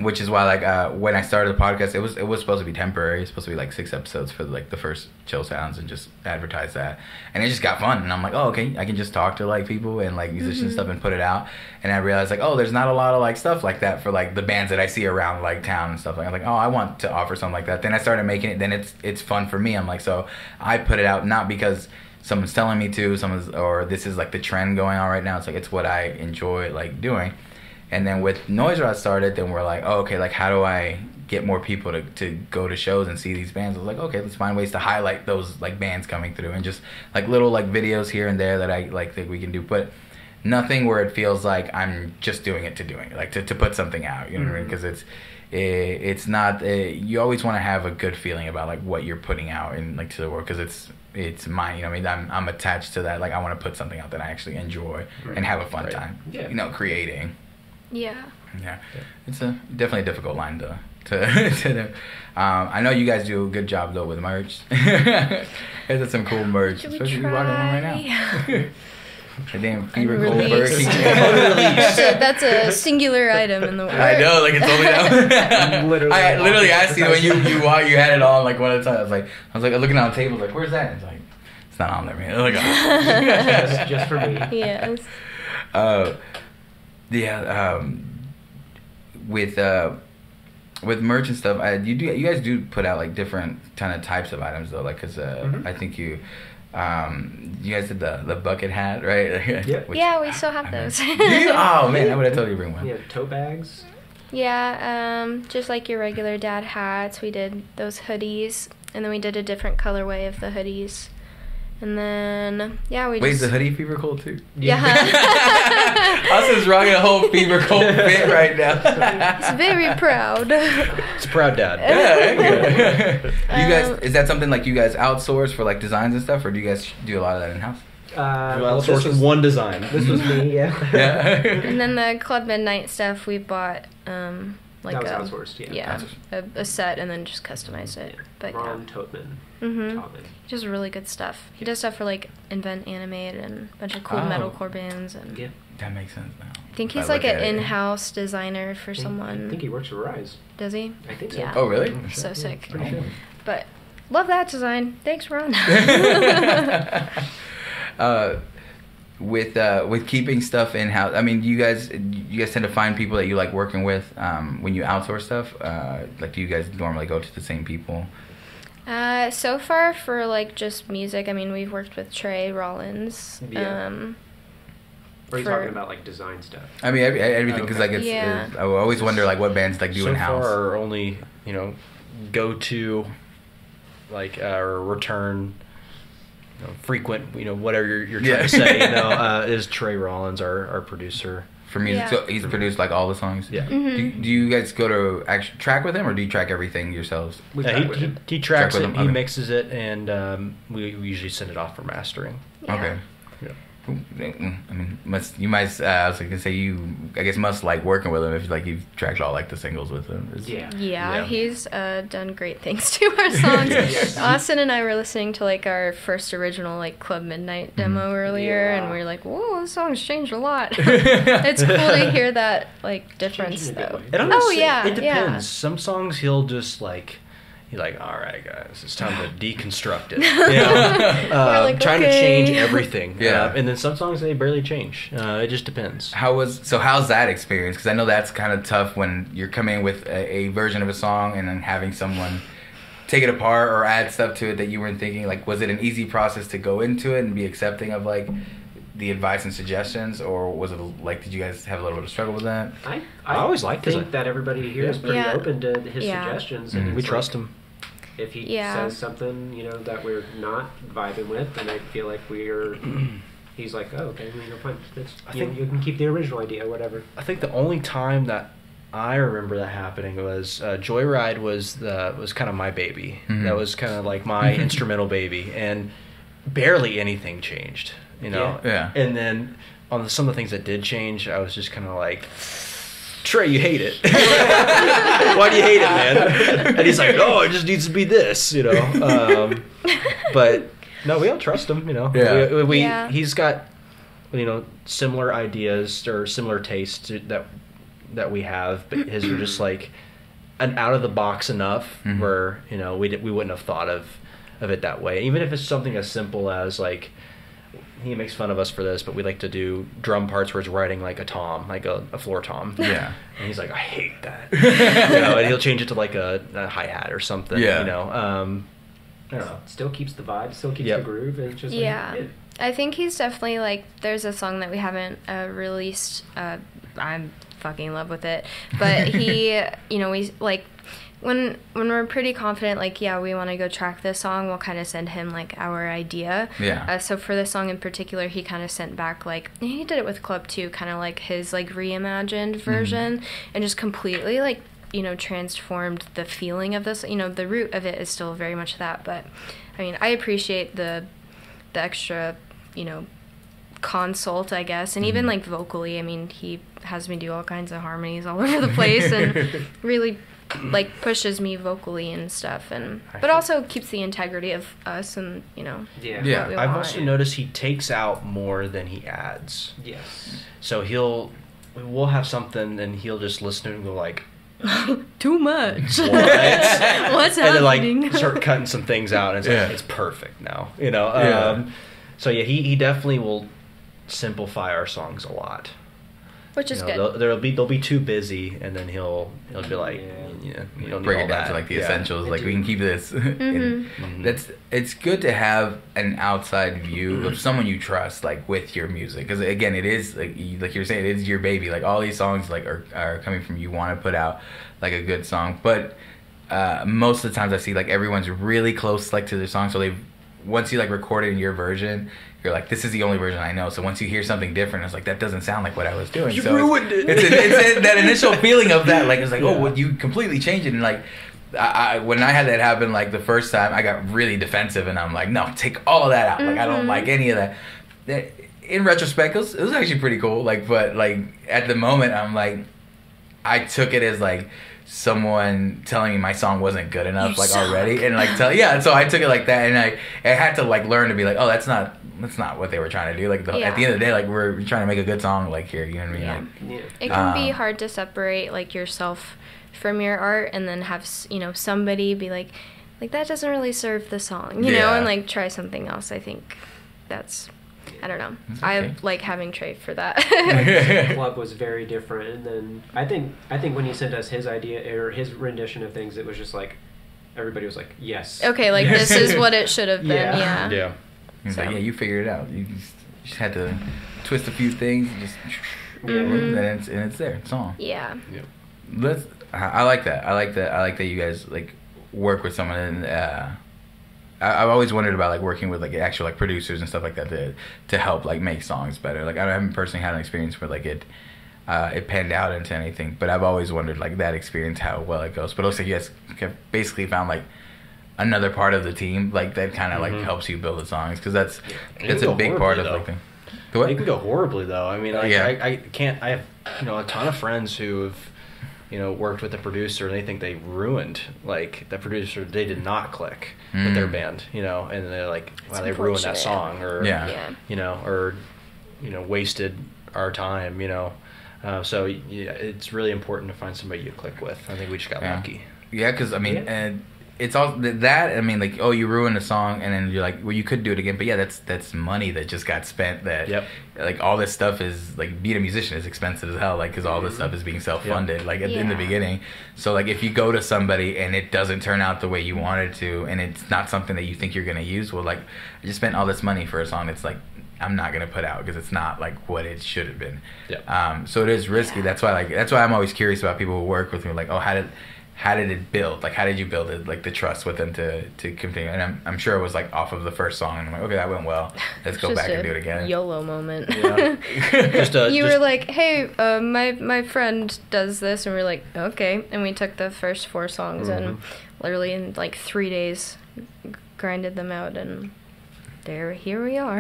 Speaker 2: which is why like when I started the podcast it was supposed to be temporary. It's supposed to be like 6 episodes for like the first Chill Sounds and just advertise that, and it just got fun and I'm like, oh okay, I can just talk to like people and like musician stuff and put it out. And I realized like, oh, there's not a lot of like stuff like that for like the bands that I see around like town and stuff like. I'm like, oh, I want to offer something like that. Then I started making it, then it's fun for me. I'm like, so I put it out not because someone's telling me to, or this is like the trend going on right now. It's like it's what I enjoy like doing. And then with NoiseROT started, then we're like, oh, okay, like how do I get more people to go to shows and see these bands? I was like, okay, let's find ways to highlight those like bands coming through and just like little like videos here and there that I like think we can do, but nothing where it feels like I'm just doing it to doing it, like to put something out, you know what I mean? Because it's not you always want to have a good feeling about like what you're putting out and like to the world, because it's mine, I mean, I'm attached to that. Like I want to put something out that I actually enjoy and have a fun time, creating. Yeah. It's definitely a difficult line to do. I know you guys do a good job though with merch. You guys have some cool merch, especially you rocking one right now. A damn fever cold bird.
Speaker 3: That's a singular item in the world.
Speaker 2: I know, like it's only that. I literally asked you when you had it on like one of the times. I was like looking on the table, like where's that? And it's like it's not on there, man. Like, oh.
Speaker 4: just for me.
Speaker 3: Yes.
Speaker 2: With merch and stuff, you guys do put out like different kind of types of items though, like because I think you guys did the bucket hat, right?
Speaker 3: Yeah, we still have those.
Speaker 2: Do you? Oh man, I would have told you to bring one.
Speaker 4: Yeah, tote bags.
Speaker 3: Yeah, just like your regular dad hats. We did those hoodies, and then we did a different colorway of the hoodies. And then,
Speaker 2: is the hoodie fever cold too?
Speaker 3: Yeah.
Speaker 2: Austin's rocking a whole fever cold fit right now.
Speaker 3: He's very proud.
Speaker 5: It's a proud dad.
Speaker 2: Yeah. You guys, is that something like you guys outsource for like designs and stuff, or do you guys do a lot of that in house?
Speaker 5: This was one design.
Speaker 4: This was me, yeah.
Speaker 3: And then the Club Midnight stuff we bought.
Speaker 4: That was outsourced,
Speaker 3: yeah. A set and then just customized it. But
Speaker 4: Ron Totman.
Speaker 3: He does really good stuff. He does stuff for like Invent Animate and a bunch of cool metalcore bands. And
Speaker 2: that makes sense now.
Speaker 3: I think he's like an in-house designer for someone.
Speaker 4: I think he works for Rise.
Speaker 3: Does he?
Speaker 4: I think so.
Speaker 3: Yeah.
Speaker 2: Oh, really?
Speaker 3: So sick.
Speaker 4: Sure.
Speaker 3: But love that design. Thanks, Ron.
Speaker 2: With keeping stuff in house, I mean, you guys tend to find people that you like working with when you outsource stuff. Like, do you guys normally go to the same people?
Speaker 3: So far for like just music, I mean, we've worked with Trey Rollins.
Speaker 4: Yeah. Or are you talking about like design stuff?
Speaker 2: I mean, everything, because like I always wonder like what bands like do in house.
Speaker 5: So far, our only go to like return. Frequent, whatever you're trying to say, is Trey Rollins, our producer.
Speaker 2: For music, so he's produced like all the songs?
Speaker 5: Yeah.
Speaker 2: Do you guys go to actually track with him, or do you track everything yourselves?
Speaker 5: He tracks it, he mixes it, and we usually send it off for mastering.
Speaker 3: Yeah.
Speaker 2: Okay.
Speaker 5: Yeah.
Speaker 2: I mean, you might. I was gonna say I guess must like working with him if like you've tracked all like the singles with him.
Speaker 3: Yeah, he's done great things to our songs. Austin and I were listening to like our first original like Club Midnight demo earlier, and we were like, "Whoa, this song's changed a lot." It's cool to hear that like difference though.
Speaker 5: It depends. Some songs he'll just like. You're like, all right, guys, it's time to deconstruct it. Trying to change everything. And then some songs they barely change. It just depends.
Speaker 2: How's that experience? Because I know that's kind of tough when you're coming with a version of a song and then having someone take it apart or add stuff to it that you weren't thinking. Like, was it an easy process to go into it and be accepting of like the advice and suggestions, or was it like, did you guys have a little bit of struggle with that?
Speaker 4: I always think that everybody here is pretty open to his suggestions, and
Speaker 5: we trust him.
Speaker 4: If he says something, that we're not vibing with, and I feel like he's like, oh, okay, fine. You can keep the original idea, whatever.
Speaker 5: I think the only time that I remember that happening was Joyride was kind of my baby. Mm-hmm. That was kind of like my instrumental baby, and barely anything changed,
Speaker 2: Yeah.
Speaker 5: And then on some of the things that did change, I was just kind of like, Trey, you hate it. Why do you hate it, man? And he's like, no, it just needs to be this, But no, we all trust him,
Speaker 2: Yeah.
Speaker 5: He's got, similar ideas or similar tastes that we have, but his are just like an out of the box enough where we wouldn't have thought of it that way. Even if it's something as simple as like. He makes fun of us for this, but we like to do drum parts where it's writing like a tom, like a floor tom.
Speaker 2: Yeah.
Speaker 5: And he's like, I hate that. And he'll change it to like a hi-hat or something. Yeah. I don't know.
Speaker 4: Still keeps the vibe, still keeps the groove. And it's just
Speaker 3: I think he's definitely like, there's a song that we haven't released. I'm fucking in love with it. But he, we like, when we're pretty confident, like, we want to go track this song, we'll kind of send him, like, our idea.
Speaker 2: Yeah.
Speaker 3: So for this song in particular, he kind of sent back, like, he did it with Club 2, kind of like his, like, reimagined version, and just completely, like, transformed the feeling of this. The root of it is still very much that, but, I mean, I appreciate the extra, consult, I guess, and even, like, vocally, I mean, he has me do all kinds of harmonies all over the place, and really like pushes me vocally and stuff, but also keeps the integrity of us and what we
Speaker 5: I've
Speaker 3: want.
Speaker 5: also noticed he takes out more than he adds.
Speaker 4: Yes.
Speaker 5: So we'll have something and he'll just listen to it and go like,
Speaker 3: too much.
Speaker 5: What?
Speaker 3: What's
Speaker 5: and
Speaker 3: happening?
Speaker 5: then like start cutting some things out and it's like it's perfect now. So he definitely will simplify our songs a lot.
Speaker 3: Which is good.
Speaker 5: They'll be too busy, and then he'll be like, you don't
Speaker 2: break
Speaker 5: need
Speaker 2: it down
Speaker 5: that.
Speaker 2: to like the essentials. Like we can keep this. It's good to have an outside view of someone you trust, like with your music, because again, it is like you're saying, it is your baby. Like all these songs like are coming from you. Want to put out like a good song, but most of the times I see like everyone's really close like to their song, so once you like record it in your version, you're like, this is the only version I know. So once you hear something different, it's like, that doesn't sound like what I was doing.
Speaker 5: You
Speaker 2: so
Speaker 5: ruined it.
Speaker 2: It's that initial feeling of that. Like, it's like, oh, well, you completely changed it. And like, when I had that happen, like the first time, I got really defensive and I'm like, no, take all of that out. Like, I don't like any of that. In retrospect, it was actually pretty cool. Like, but like at the moment, I'm like, I took it as like, someone telling me my song wasn't good enough, like already, and like so I took it like that, and I had to like learn to be like, oh, that's not what they were trying to do. Like at the end of the day, like we're trying to make a good song, like here, you know what I mean? Like,
Speaker 3: it can be hard to separate like yourself from your art, and then have somebody be like that doesn't really serve the song, you know, and like try something else. I think that's. I don't know. Okay. I like having Trey for that.
Speaker 4: Club was very different, and then I think when he sent us his idea or his rendition of things, it was just like everybody was like, yes.
Speaker 3: Okay, like this is what it should have been.
Speaker 5: Yeah.
Speaker 2: He's like, you figured it out. You just had to twist a few things, and it's there. It's on.
Speaker 3: Yeah.
Speaker 2: I like that. I like that you guys like work with someone and. I've always wondered about like working with like actual like producers and stuff like that to help like make songs better. Like I haven't personally had an experience where like it panned out into anything, but I've always wondered like that experience, how well it goes. But also you guys have basically found like another part of the team like that kind of like helps you build the songs, because that's a big part of like The what?
Speaker 5: It can go horribly though. I mean,
Speaker 2: Yeah.
Speaker 5: I can't. I have a ton of friends who have worked with the producer and they think they ruined like the producer. They did not click with their band, and they're like, wow, they ruined that song, or or wasted our time, So yeah, it's really important to find somebody you click with. I think we just got lucky.
Speaker 2: Yeah, because I mean, and it's all that. I mean, like, oh, you ruined a song, and then you're like, well, you could do it again. But yeah, that's money that just got spent. That like all this stuff is like being a musician is expensive as hell. Like, because all this stuff is being self-funded. Like in the beginning. So like if you go to somebody and it doesn't turn out the way you wanted to, and it's not something that you think you're gonna use, well, like I just spent all this money for a song. It's like I'm not gonna put out because it's not like what it should have been. So it is risky. That's why I'm always curious about people who work with me. Like, oh, how did it build? Like, how did you build it? Like the trust with them to continue. And I'm sure it was like off of the first song. And I'm like, okay, that went well. Let's go back and do it again.
Speaker 3: YOLO moment.
Speaker 2: You
Speaker 3: were like, hey, my friend does this, and we're like, okay. And we took the first 4 songs and literally in like 3 days grinded them out, and here we are.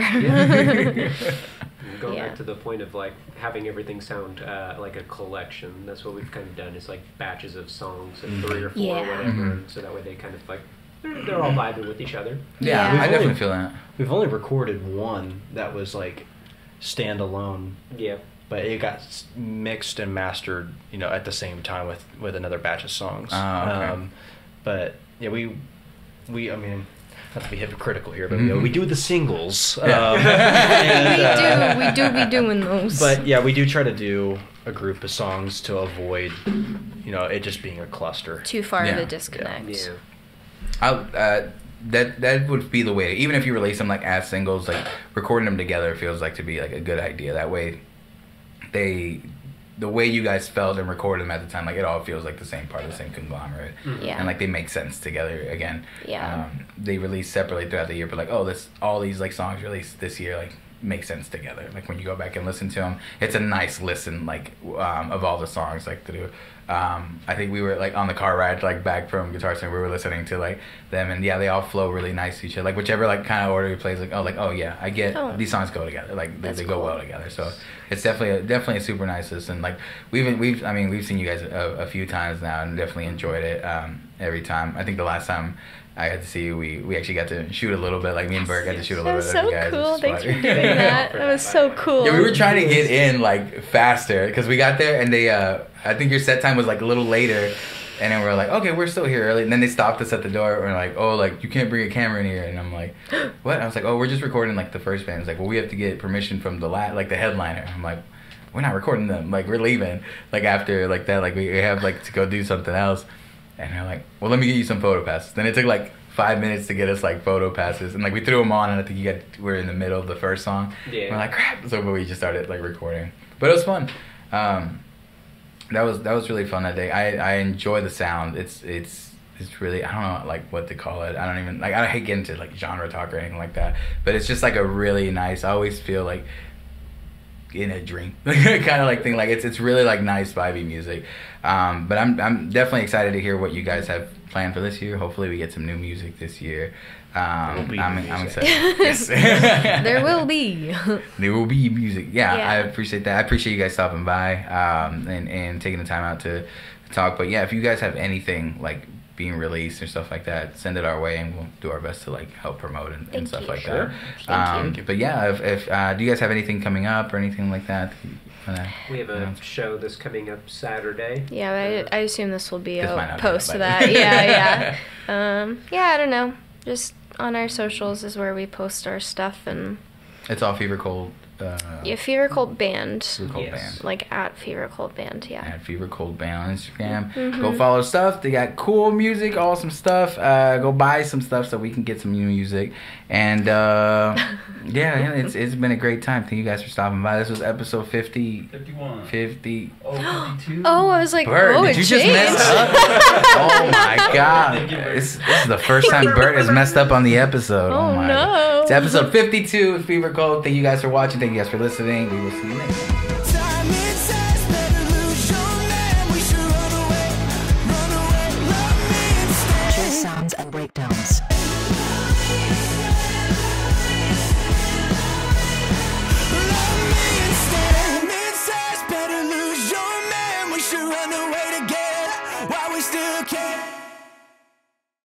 Speaker 4: Going back to the point of like having everything sound like a collection, that's what we've kind of done, is like batches of songs, like 3 or 4 or whatever, so that way they kind of like they're all vibing with each other.
Speaker 2: I definitely feel that.
Speaker 5: We've only recorded one that was like standalone. But it got mixed and mastered, at the same time with another batch of songs. But yeah, we I mean, not to be hypocritical here, but we do the singles.
Speaker 3: We do be doing those.
Speaker 5: But yeah, we do try to do a group of songs to avoid, it just being a cluster.
Speaker 3: Too far of a disconnect.
Speaker 2: That would be the way. Even if you release them like as singles, like recording them together feels like to be like a good idea. That way, the way you guys felt and recorded them at the time, like it all feels like the same part of the same conglomerate, and like they make sense together again. They release separately throughout the year, but like, oh, all these like songs released this year like make sense together. Like when you go back and listen to them, it's a nice listen like of all the songs like to do. I think we were like on the car ride like back from Guitar Center, we were listening to like them, and they all flow really nice to each other. Like whichever like kind of order you plays, like oh yeah, I get these songs go together. Like they go well together. So it's definitely a super nice listen. Like we've seen you guys a few times now and definitely enjoyed it every time. I think the last time I got to see you, we actually got to shoot a little bit. Like me and Bert got to shoot a little bit of you guys.
Speaker 3: That was so cool. Thanks for doing that. That was so cool.
Speaker 2: Yeah, we were trying to get in like faster because we got there and they I think your set time was like a little later, and then we're like, okay, we're still here early. And then they stopped us at the door. And we're like, oh, like you can't bring a camera in here. And I'm like, what? I was like, oh, we're just recording like the first band. It's like, well, we have to get permission from the headliner. I'm like, we're not recording them. Like we're leaving. Like after like that, like we have like to go do something else. And they're like, well, let me get you some photo passes. Then it took like 5 minutes to get us like photo passes, and like we threw them on, and I think we're in the middle of the first song. We're like, crap. So we just started like recording, but it was fun. That was really fun that day. I enjoy the sound. It's really, I don't know like what to call it. I don't even like, I hate getting into like genre talk or anything like that, but it's just like a really nice, I always feel like in a dream kind of like thing. Like it's really like nice vibey music. But I'm definitely excited to hear what you guys have planned for this year. Hopefully we get some new music this year. I'm excited. Yes.
Speaker 3: There will be.
Speaker 2: There will be music. Yeah, I appreciate that. I appreciate you guys stopping by and taking the time out to talk. But yeah, if you guys have anything like being released or stuff like that, send it our way and we'll do our best to like help promote and stuff like that. Thank you. But yeah, if do you guys have anything coming up or anything like that?
Speaker 4: We have a show that's coming up Saturday.
Speaker 3: Yeah, I assume this will be a post to that. Yeah. I don't know. Just on our socials is where we post our stuff, and
Speaker 2: it's all Fever Cold.
Speaker 3: Fever Cold Band.
Speaker 2: Fever Cold Band.
Speaker 3: Like at Fever Cold Band, yeah.
Speaker 2: At Fever Cold Band on Instagram. Go follow stuff. They got cool music, awesome stuff. Go buy some stuff so we can get some new music. And it's been a great time. Thank you guys for stopping by. This was episode 51. 52.
Speaker 3: Oh, I was like,
Speaker 2: Bert, did you just mess up? Oh my god. This is the first time Bert has messed up on the episode. Oh my god. It's episode 52 of Fever Cold. Thank you guys for watching. Thank you guys for listening. We will see you next time.
Speaker 1: Sounds and breakdowns.
Speaker 6: still care.